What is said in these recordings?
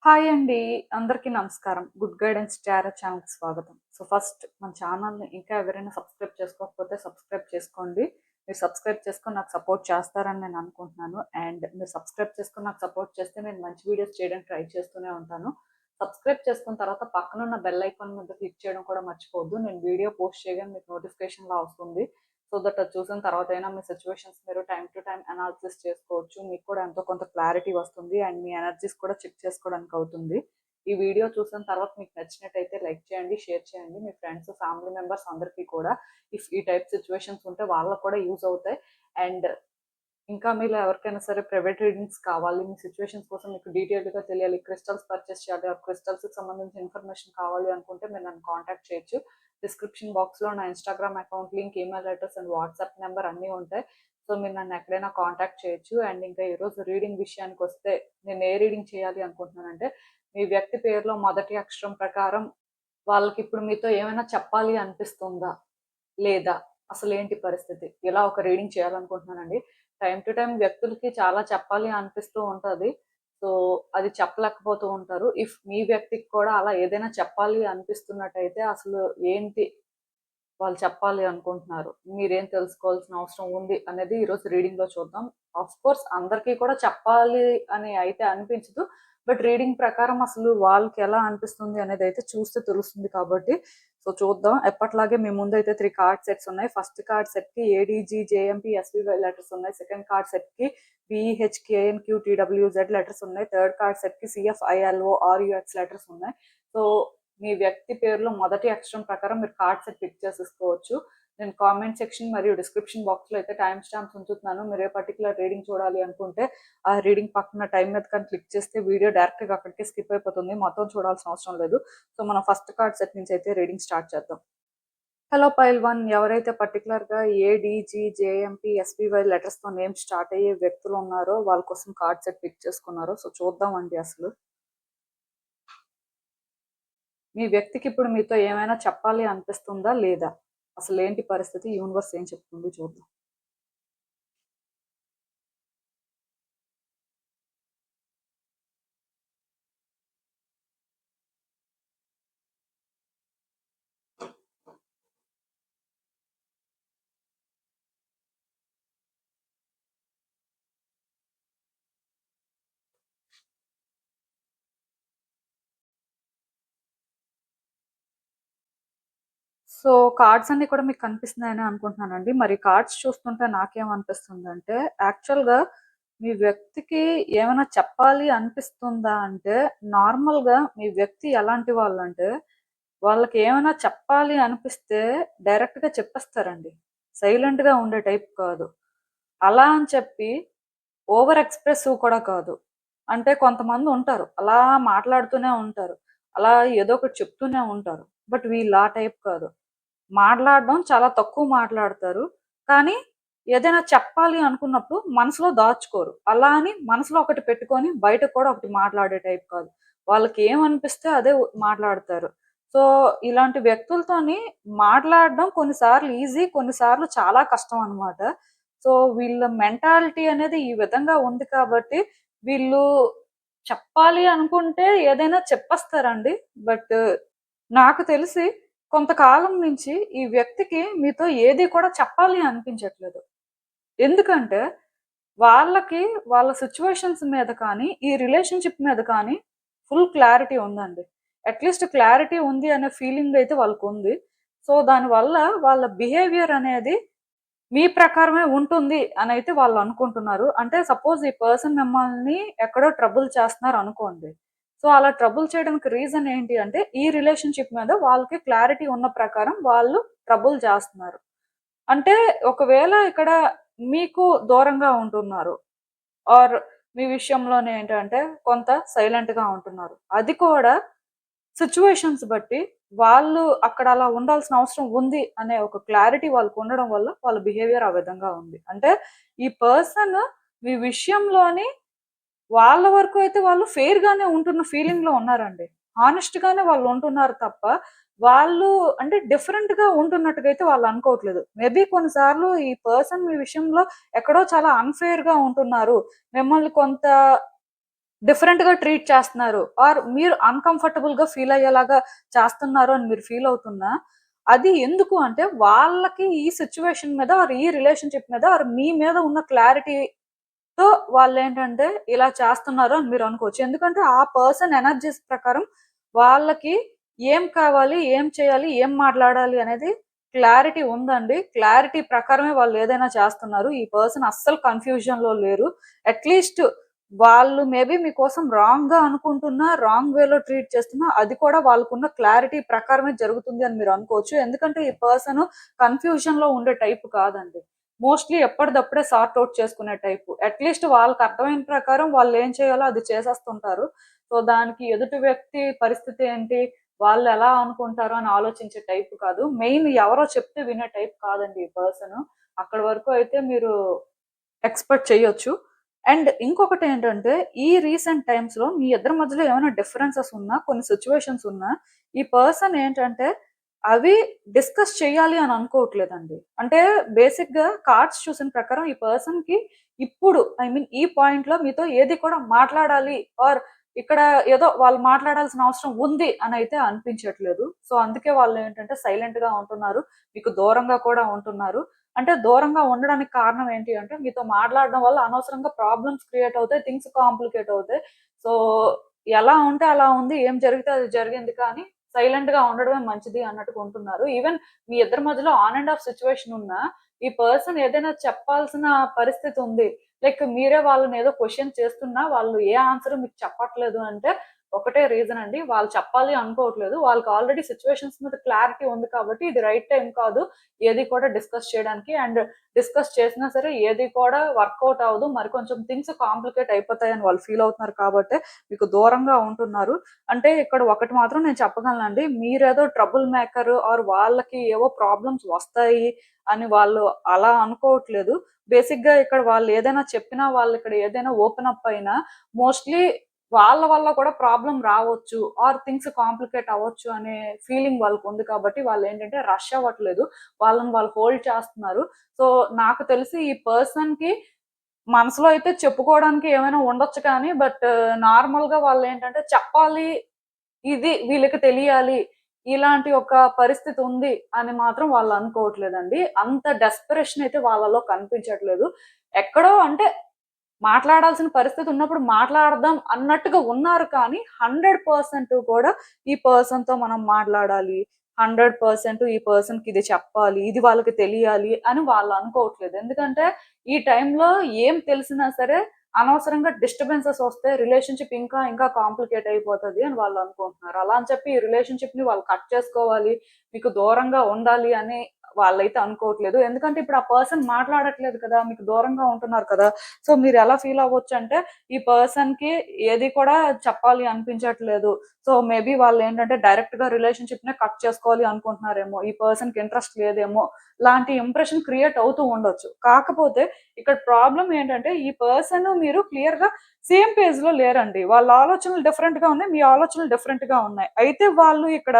Hi అండి. అందరికీ నమస్కారం. గుడ్ గైడెన్స్ టారో ఛానల్‌కి స్వాగతం. ఫస్ట్ మన ఛానల్‌ని ఇంకా ఎవరైనా సబ్స్క్రైబ్ చేసుకోకపోతే సబ్స్క్రైబ్ చేసుకోండి. మీరు సబ్స్క్రైబ్ చేసుకొని నాకు సపోర్ట్ చేస్తారని నేను అనుకుంటున్నాను. అండ్ మీరు సబ్స్క్రైబ్ చేసుకొని నాకు సపోర్ట్ చేస్తే నేను మంచి వీడియోస్ చేయడానికి ట్రై చేస్తూనే ఉంటాను. సబ్స్క్రైబ్ చేసుకున్న తర్వాత పక్కనున్న బెల్ ఐకాన్ మీద క్లిక్ చేయడం కూడా మర్చిపోవద్దు. నేను వీడియో పోస్ట్ చేయగానే మీకు నోటిఫికేషన్‌లా వస్తుంది. సో దట్ అది చూసిన తర్వాత అయినా మీ సిచ్యువేషన్స్ మీరు టైం టు టైం అనాలిసిస్ చేసుకోవచ్చు. మీకు కూడా ఎంతో కొంత క్లారిటీ వస్తుంది అండ్ మీ ఎనర్జీస్ కూడా చెక్ చేసుకోవడానికి అవుతుంది. ఈ వీడియో చూసిన తర్వాత మీకు నచ్చినట్టయితే లైక్ చేయండి, షేర్ చేయండి. మీ ఫ్రెండ్స్, ఫ్యామిలీ మెంబర్స్ అందరికీ కూడా ఇఫ్ ఈ టైప్ సిచ్యువేషన్స్ ఉంటే వాళ్ళకు కూడా యూజ్ అవుతాయి. అండ్ ఇంకా మీలో ఎవరికైనా సరే ప్రైవేట్ రీడింగ్స్ కావాలి, మీ సిచ్యువేషన్స్ కోసం మీకు డీటెయిల్డ్గా తెలియాలి, క్రిస్టల్స్ పర్చేస్ చేయాలి, ఆ క్రిస్టల్స్కి సంబంధించిన ఇన్ఫర్మేషన్ కావాలి అనుకుంటే మీరు నన్ను కాంటాక్ట్ చేయొచ్చు. డిస్క్రిప్షన్ బాక్స్లో నా Instagram account link, email address and WhatsApp number అన్నీ ఉంటాయి. సో మీరు నన్ను ఎక్కడైనా కాంటాక్ట్ చేయొచ్చు. అండ్ ఇంకా ఈరోజు రీడింగ్ విషయానికి వస్తే నేను ఏ రీడింగ్ చేయాలి అనుకుంటున్నానంటే, మీ వ్యక్తి పేరులో మొదటి అక్షరం ప్రకారం వాళ్ళకి ఇప్పుడు మీతో ఏమైనా చెప్పాలి అనిపిస్తుందా, లేదా అసలు ఏంటి పరిస్థితి, ఇలా ఒక రీడింగ్ చేయాలనుకుంటున్నానండి. టైం టు టైం వ్యక్తులకి చాలా చెప్పాలి అనిపిస్తూ ఉంటుంది. సో అది చెప్పలేకపోతూ ఉంటారు. ఇఫ్ మీ వ్యక్తికి కూడా అలా ఏదైనా చెప్పాలి అనిపిస్తున్నట్టయితే అసలు ఏంటి వాళ్ళు చెప్పాలి అనుకుంటున్నారు, మీరేం తెలుసుకోవాల్సిన అవసరం ఉంది అనేది ఈరోజు రీడింగ్ లో చూద్దాం. ఆఫ్ కోర్స్ అందరికీ కూడా చెప్పాలి అని అయితే అనిపించదు, బట్ రీడింగ్ ప్రకారం అసలు వాళ్ళకి ఎలా అనిపిస్తుంది అనేది అయితే చూస్తే తెలుస్తుంది కాబట్టి సో చూద్దాం. ఎప్పట్లాగే మీ ముందు అయితే 3 కార్డ్ సెట్స్ ఉన్నాయి. ఫస్ట్ కార్డ్ సెట్ కి ఏడీజీ జేఎంపీ ఎస్వివై లెటర్స్ ఉన్నాయి. సెకండ్ కార్డ్ సెట్ కి బిహెచ్కేఎన్క్యూటీడబ్ల్యూజెడ్ లెటర్స్ ఉన్నాయి. థర్డ్ కార్డ్ సెట్ కి సిఎఫ్ఐఎల్ఓ ఆర్యుఎక్స్ లెటర్స్ ఉన్నాయి. సో మీ వ్యక్తి పేరులో మొదటి అక్షరం ప్రకారం మీరు కార్డ్ సెట్ పిక్ చేసేసుకోవచ్చు. నేను కామెంట్ సెక్షన్ మరియు డిస్క్రిప్షన్ బాక్స్ లో అయితే టైం స్టాంప్స్ ఉంచుతున్నాను. మీరు ఏ పర్టికులర్ రీడింగ్ చూడాలి అనుకుంటే ఆ రీడింగ్ పక్కన టైం మీద కానీ క్లిక్ చేస్తే వీడియో డైరెక్ట్ గా అక్కడికి స్కిప్ అయిపోతుంది, మొత్తం చూడాల్సిన అవసరం లేదు. సో మనం ఫస్ట్ కార్డ్ సెట్ నుంచి అయితే రీడింగ్ స్టార్ట్ చేద్దాం. హలో పైల్ 1, ఎవరైతే పర్టికులర్ గా ఏడిజి జేఎంపీ ఎస్బీవై లెటర్స్ తో నేమ్ స్టార్ట్ అయ్యే వ్యక్తులు ఉన్నారో వాళ్ళ కోసం కార్డ్ సెట్ పిక్ చేసుకున్నారో సో చూద్దామండి. అసలు మీ వ్యక్తికి ఇప్పుడు మీతో ఏమైనా చెప్పాలి అనిపిస్తుందా, లేదా అసలు ఏంటి పరిస్థితి, యూనివర్స్ ఏం చెప్తుంది చూద్దాం. సో కార్డ్స్ అన్ని కూడా మీకు కనిపిస్తున్నాయని అనుకుంటున్నానండి. మరి కార్డ్స్ చూస్తుంటే నాకేమనిపిస్తుందంటే, యాక్చువల్‌గా మీ వ్యక్తికి ఏమైనా చెప్పాలి అనిపిస్తుందా అంటే, నార్మల్‌గా మీ వ్యక్తి ఎలాంటి వాళ్ళంటే, వాళ్ళకి ఏమైనా చెప్పాలి అనిపిస్తే డైరెక్ట్‌గా చెప్పేస్తారండి. సైలెంట్‌గా ఉండే టైప్ కాదు. అలా అని చెప్పి ఓవర్ ఎక్స్‌ప్రెసివ్ కూడా కాదు. అంటే కొంతమంది ఉంటారు. అలా మాట్లాడుతూనే ఉంటారు. అలా ఏదో ఒకటి చెప్తూనే ఉంటారు. బట్ వీళ్ళు ఆ టైప్ కాదు. మాట్లాడడం చాలా తక్కువ మాట్లాడతారు. కానీ ఏదైనా చెప్పాలి అనుకున్నప్పుడు మనసులో దాచుకోరు. అలా అని మనసులో ఒకటి పెట్టుకొని బయటకు కూడా ఒకటి మాట్లాడే టైప్ కాదు. వాళ్ళకి ఏమనిపిస్తే అదే మాట్లాడతారు. సో ఇలాంటి వ్యక్తులతోని మాట్లాడడం కొన్నిసార్లు ఈజీ, కొన్నిసార్లు చాలా కష్టం అన్నమాట. సో వీళ్ళ మెంటాలిటీ అనేది ఈ విధంగా ఉంది కాబట్టి వీళ్ళు చెప్పాలి అనుకుంటే ఏదైనా చెప్పేస్తారండి. బట్ నాకు తెలిసి కొంతకాలం నుంచి ఈ వ్యక్తికి మీతో ఏది కూడా చెప్పాలి అనిపించట్లేదు. ఎందుకంటే వాళ్ళకి వాళ్ళ సిచ్యువేషన్స్ మీద కానీ, ఈ రిలేషన్‌షిప్ మీద కానీ ఫుల్ క్లారిటీ ఉందండి. అట్‌లీస్ట్ క్లారిటీ ఉంది అనే ఫీలింగ్ అయితే వాళ్ళకుంది. సో దానివల్ల వాళ్ళ బిహేవియర్ అనేది మీ ప్రకారమే ఉంటుంది అనైతే వాళ్ళు అనుకుంటున్నారు. అంటే సపోజ్ ఈ పర్సన్ మిమ్మల్ని ఎక్కడో ట్రబుల్ చేస్తున్నారు అనుకోండి. సో అలా ట్రబుల్ చేయడానికి రీజన్ ఏంటి అంటే, ఈ రిలేషన్‌షిప్ మీద వాళ్ళకి క్లారిటీ ఉన్న ప్రకారం వాళ్ళు ట్రబుల్ చేస్తున్నారు. అంటే ఒకవేళ ఇక్కడ మీకు దూరంగా ఉంటున్నారు. ఆర్ మీ విషయంలోనే ఏంటంటే కొంత సైలెంట్‌గా ఉంటున్నారు. అది కూడా సిట్యుయేషన్స్ బట్టి వాళ్ళు అక్కడ అలా ఉండాల్సిన అవసరం ఉంది అనే ఒక క్లారిటీ వాళ్ళకు ఉండడం వల్ల వాళ్ళ బిహేవియర్ ఆ విధంగా ఉంది. అంటే ఈ పర్సన్ మీ విషయంలోని వాళ్ళ వరకు అయితే వాళ్ళు ఫెయిర్ గానే ఉంటున్న ఫీలింగ్ లో ఉన్నారండి. హానెస్ట్ గానే వాళ్ళు ఉంటున్నారు తప్ప వాళ్ళు అంటే డిఫరెంట్ గా ఉంటున్నట్టుగా అయితే వాళ్ళు అనుకోవట్లేదు. మేబీ కొన్నిసార్లు ఈ పర్సన్ మీ విషయంలో ఎక్కడో చాలా అన్‌ఫెయిర్ గా ఉంటున్నారు. మిమ్మల్ని కొంత డిఫరెంట్ గా ట్రీట్ చేస్తున్నారు ఆర్ మీరు అన్‌కంఫర్టబుల్ గా ఫీల్ అయ్యేలాగా చేస్తున్నారు అని మీరు ఫీల్ అవుతున్నా, అది ఎందుకు అంటే వాళ్ళకి ఈ సిట్యుయేషన్ మీద ఆర్ ఈ రిలేషన్‌షిప్ మీద ఆర్ మీ మీద ఉన్న క్లారిటీతో వాళ్ళేంటంటే ఇలా చేస్తున్నారు అని మీరు అనుకోవచ్చు. ఎందుకంటే ఆ పర్సన్ ఎనర్జీస్ ప్రకారం వాళ్ళకి ఏం కావాలి, ఏం చేయాలి, ఏం మాట్లాడాలి అనేది క్లారిటీ ఉందండి. క్లారిటీ ప్రకారమే వాళ్ళు ఏదైనా చేస్తున్నారు. ఈ పర్సన్ అస్సలు కన్‌ఫ్యూజన్‌లో లేరు. అట్‌లీస్ట్ వాళ్ళు మేబీ మీకోసం రాంగ్‌గా అనుకుంటున్నా, రాంగ్ వేలో ట్రీట్ చేస్తున్నా, అది కూడా వాళ్ళకున్న క్లారిటీ ప్రకారమే జరుగుతుంది అని మీరు అనుకోవచ్చు. ఎందుకంటే ఈ పర్సన్ కన్‌ఫ్యూజన్‌లో ఉండే టైప్ కాదండి. మోస్ట్‌లీ ఎప్పటిదప్పుడే సార్ట్ ఔట్ చేసుకునే టైపు. అట్‌లీస్ట్ వాళ్ళకి అర్థమైన ప్రకారం వాళ్ళు ఏం చేయాలో అది చేసేస్తుంటారు. సో, దానికి ఎదుటి వ్యక్తి పరిస్థితి ఏంటి? వాళ్ళు ఎలా అనుకుంటారో అని ఆలోచించే టైప్ కాదు. మెయిన్ ఎవరో చెప్తే వినే టైప్ కాదండి ఈ పర్సన్. అక్కడి వరకు అయితే మీరు ఎక్స్‌పెక్ట్ చేయొచ్చు. అండ్ ఇంకొకటేంటంటే, ఈ రీసెంట్ టైమ్స్‌లో మీ ఇద్దరి మధ్యలో ఏమైనా డిఫరెన్సెస్ ఉన్నా, కొన్ని సిట్యుయేషన్స్ ఉన్నా, ఈ పర్సన్ ఏంటంటే, అవి డిస్కస్ చేయాలి అని అనుకోవట్లేదండి. అంటే బేసిక్‌గా కార్డ్స్ చూసిన ప్రకారం ఈ పర్సన్‌కి ఇప్పుడు ఐ మీన్ ఈ పాయింట్‌లో మీతో ఏది కూడా మాట్లాడాలి ఆర్ ఇక్కడ ఏదో వాళ్ళు మాట్లాడాల్సిన అవసరం ఉంది అనైతే అనిపించట్లేదు. సో, అందుకే వాళ్ళేంటంటే సైలెంట్‌గా ఉంటున్నారు. మీకు దూరంగా కూడా ఉంటున్నారు. అంటే దూరంగా ఉండడానికి కారణం ఏంటి అంటే, మీతో మాట్లాడడం వల్ల అనవసరంగా ప్రాబ్లమ్స్ క్రియేట్ అవుతాయి. థింగ్స్ కాంప్లికేట్ అవుతాయి. సో, ఎలా ఉంటే అలా ఉంది. ఏం జరిగితే అది జరిగింది కానీ, సైలెంట్‌గా ఉండడమే మంచిది అన్నట్టుగా ఉంటున్నారు. ఈవెన్ మీ ఇద్దరి మధ్యలో ఆన్ అండ్ ఆఫ్ సిట్యుయేషన్ ఉన్నా, ఈ పర్సన్ ఏదైనా చెప్పాల్సిన పరిస్థితి ఉంది. లైక్ మీరే వాళ్ళని ఏదో క్వెషన్ చేస్తున్నా, వాళ్ళు ఏ ఆన్సర్ మీకు చెప్పట్లేదు అంటే, ఒకటే రీజన్ అండి. వాళ్ళు చెప్పాలి అనుకోవట్లేదు. వాళ్ళకి ఆల్రెడీ సిట్యుయేషన్స్ మీద క్లారిటీ ఉంది కాబట్టి, ఇది రైట్ టైమ్ కాదు. ఏది కూడా డిస్కస్ చేయడానికి. అండ్ డిస్కస్ చేసినా సరే ఏది కూడా వర్కౌట్ అవ్వదు. మరి కొంచెం థింగ్స్ కాంప్లికేట్ అయిపోతాయని వాళ్ళు ఫీల్ అవుతున్నారు కాబట్టే మీకు దూరంగా ఉంటున్నారు. అంటే ఇక్కడ ఒకటి మాత్రం నేను చెప్పగలనండి. మీరేదో ట్రబుల్ మేకర్ ఆర్ వాళ్ళకి ఏవో ప్రాబ్లమ్స్ వస్తాయి అని వాళ్ళు అలా అనుకోవట్లేదు. బేసిక్‌గా ఇక్కడ వాళ్ళు ఏదైనా చెప్పినా, వాళ్ళు ఇక్కడ ఏదైనా ఓపెన్ అప్ అయినా మోస్ట్‌లీ వాళ్ళ వల్ల కూడా ప్రాబ్లమ్ రావచ్చు. ఆర్ థింగ్స్ కాంప్లికేట్ అవ్వచ్చు అనే ఫీలింగ్ వాళ్ళకుంది కాబట్టి వాళ్ళేంటంటే రష్ అవ్వట్లేదు. వాళ్ళని వాళ్ళు హోల్డ్ చేస్తున్నారు. సో, నాకు తెలిసి ఈ పర్సన్‌కి మనసులో అయితే చెప్పుకోవడానికి ఏమైనా ఉండొచ్చు కానీ, బట్ నార్మల్‌గా వాళ్ళేంటంటే చెప్పాలి, ఇది వీళ్ళకి తెలియాలి, ఇలాంటి ఒక పరిస్థితి ఉంది అని మాత్రం వాళ్ళు అనుకోవట్లేదండి. అంత డెస్పరేషన్ అయితే వాళ్ళలో కనిపించట్లేదు. ఎక్కడో అంటే మాట్లాడాల్సిన పరిస్థితి ఉన్నప్పుడు మాట్లాడదాం అన్నట్టుగా ఉన్నారు కానీ 100% కూడా ఈ పర్సన్‌తో మనం మాట్లాడాలి. 100% ఈ పర్సన్‌కి ఇది చెప్పాలి. ఇది వాళ్ళకి తెలియాలి అని వాళ్ళు అనుకోవట్లేదు. ఎందుకంటే ఈ టైంలో ఏం తెలిసినా సరే అనవసరంగా డిస్టర్బెన్సెస్ వస్తే రిలేషన్‌షిప్ ఇంకా ఇంకా కాంప్లికేట్ అయిపోతది అని వాళ్ళు అనుకుంటున్నారు. అలా అని చెప్పి ఈ రిలేషన్‌షిప్‌ని వాళ్ళు కట్ చేసుకోవాలి, మీకు దూరంగా ఉండాలి అని వాళ్ళైతే అనుకోవట్లేదు. ఎందుకంటే ఇప్పుడు ఆ పర్సన్ మాట్లాడట్లేదు కదా! మీకు దూరంగా ఉంటున్నారు కదా! సో, మీరెలా ఫీల్ అవ్వొచ్చంటే, ఈ పర్సన్‌కి ఏది కూడా చెప్పాలి అనిపించట్లేదు. సో, మేబీ వాళ్ళేంటంటే డైరెక్ట్‌గా రిలేషన్‌షిప్‌నే కట్ చేసుకోవాలి అనుకుంటున్నారేమో. ఈ పర్సన్‌కి ఇంట్రెస్ట్ లేదేమో, లాంటి ఇంప్రెషన్ క్రియేట్ అవుతూ ఉండొచ్చు. కాకపోతే ఇక్కడ ప్రాబ్లమ్ ఏంటంటే, ఈ పర్సన్ మీరు క్లియర్‌గా సేమ్ పేజ్‌లో లేరండి. వాళ్ళ ఆలోచనలు డిఫరెంట్‌గా ఉన్నాయి. మీ ఆలోచనలు డిఫరెంట్‌గా ఉన్నాయి. అయితే వాళ్ళు ఇక్కడ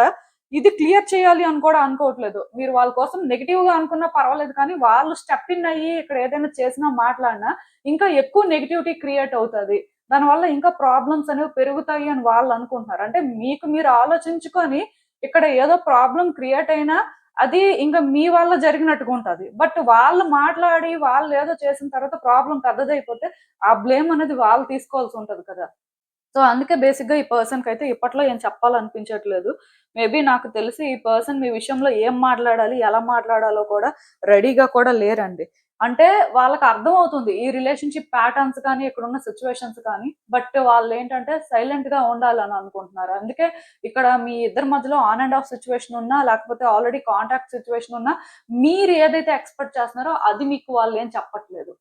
ఇది క్లియర్ చేయాలి అని కూడా అనుకోవట్లేదు. మీరు వాళ్ళ కోసం నెగెటివ్‌గా అనుకున్నా పర్వాలేదు కానీ, వాళ్ళు స్టెప్ ఇన్ అయ్యి ఇక్కడ ఏదైనా చేసినా, మాట్లాడినా ఇంకా ఎక్కువ నెగటివిటీ క్రియేట్ అవుతది. దానివల్ల ఇంకా ప్రాబ్లమ్స్ అనేవి పెరుగుతాయి అని వాళ్ళు అనుకుంటున్నారు. అంటే మీకు మీరు ఆలోచించుకొని ఇక్కడ ఏదో ప్రాబ్లమ్ క్రియేట్ అయినా అది ఇంక మీ వల్ల జరిగినట్టుగా ఉంటది. బట్ వాళ్ళు మాట్లాడి వాళ్ళేదో చేసిన తర్వాత ప్రాబ్లమ్ పెద్దదైపోతే ఆ బ్లేమ్ అనేది వాళ్ళు తీసుకోవాల్సి ఉంటది కదా! సో, అందుకే బేసిక్‌గా ఈ పర్సన్‌కైతే ఇప్పట్లో ఏం చెప్పాలనిపించట్లేదు. మేబీ నాకు తెలిసి ఈ పర్సన్ మీ విషయంలో ఏం మాట్లాడాలి, ఎలా మాట్లాడాలో కూడా రెడీగా కూడా లేరండి. అంటే వాళ్ళకి అర్థమవుతుంది. ఈ రిలేషన్‌షిప్ ప్యాటర్న్స్ కానీ, ఇక్కడున్న సిట్యుయేషన్స్ కానీ, బట్ వాళ్ళేంటంటే సైలెంట్‌గా ఉండాలని అనుకుంటున్నారు. అందుకే ఇక్కడ మీ ఇద్దరి మధ్యలో ఆన్ అండ్ ఆఫ్ సిట్యుయేషన్ ఉన్నా, లేకపోతే ఆల్రెడీ కాంటాక్ట్ సిట్యుయేషన్ ఉన్నా, మీరు ఏదైతే ఎక్స్‌పెక్ట్ చేస్తున్నారో అది మీకు వాళ్ళేం చెప్పట్లేదు.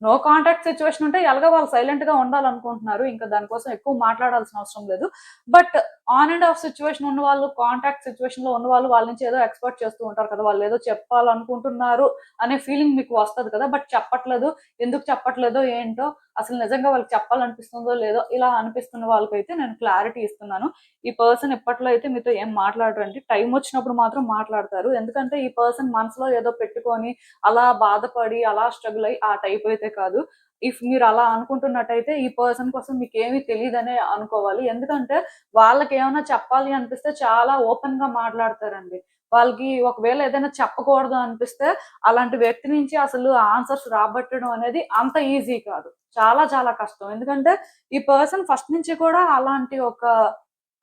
నో కాంటాక్ట్ సిట్యుయేషన్ ఉంటే ఎలాగో వాళ్ళు సైలెంట్‌గా ఉండాలనుకుంటున్నారు. ఇంకా దానికోసం ఎక్కువ మాట్లాడాల్సిన అవసరం లేదు. But on and of situation ఉన్నవాళ్ళు, కాంటాక్ట్ సిట్యుయేషన్‌లో ఉన్నవాళ్ళు వాళ్ళ నుంచి ఏదో ఎక్స్‌పెక్ట్ చేస్తూ ఉంటారు కదా! వాళ్ళేదో చెప్పాలనుకుంటున్నారు అనే ఫీలింగ్ మీకు వస్తది కదా! బట్ చెప్పట్లేదు. ఎందుకు చెప్పట్లేదో ఏంటో, అసలు నిజంగా వాళ్ళకి చెప్పాలనిపిస్తుందో లేదో, ఇలా అనిపిస్తున్న వాళ్ళకైతే నేను క్లారిటీ ఇస్తున్నాను. ఈ పర్సన్ ఇప్పట్లో అయితే మీతో ఏం మాట్లాడరండి. టైమొచ్చినప్పుడు మాత్రం మాట్లాడతారు. ఎందుకంటే ఈ పర్సన్ మనసులో ఏదో పెట్టుకొని అలా బాధపడి, అలా స్ట్రగుల్ అయ్యి ఆ టైప్ అయితే కాదు. ఇఫ్ మీరు అలా అనుకుంటున్నట్టయితే ఈ పర్సన్ కోసం మీకేమీ తెలీదనే అనుకోవాలి. ఎందుకంటే వాళ్ళకేమన్నా చెప్పాలి అనిపిస్తే చాలా ఓపెన్‌గా మాట్లాడతారండి. వాళ్ళకి ఒకవేళ ఏదైనా చెప్పకూడదు అనిపిస్తే అలాంటి వ్యక్తి నుంచి అసలు ఆన్సర్స్ రాబట్టడం అనేది అంత ఈజీ కాదు. చాలా చాలా కష్టం. ఎందుకంటే ఈ పర్సన్ ఫస్ట్ నుంచి కూడా అలాంటి ఒక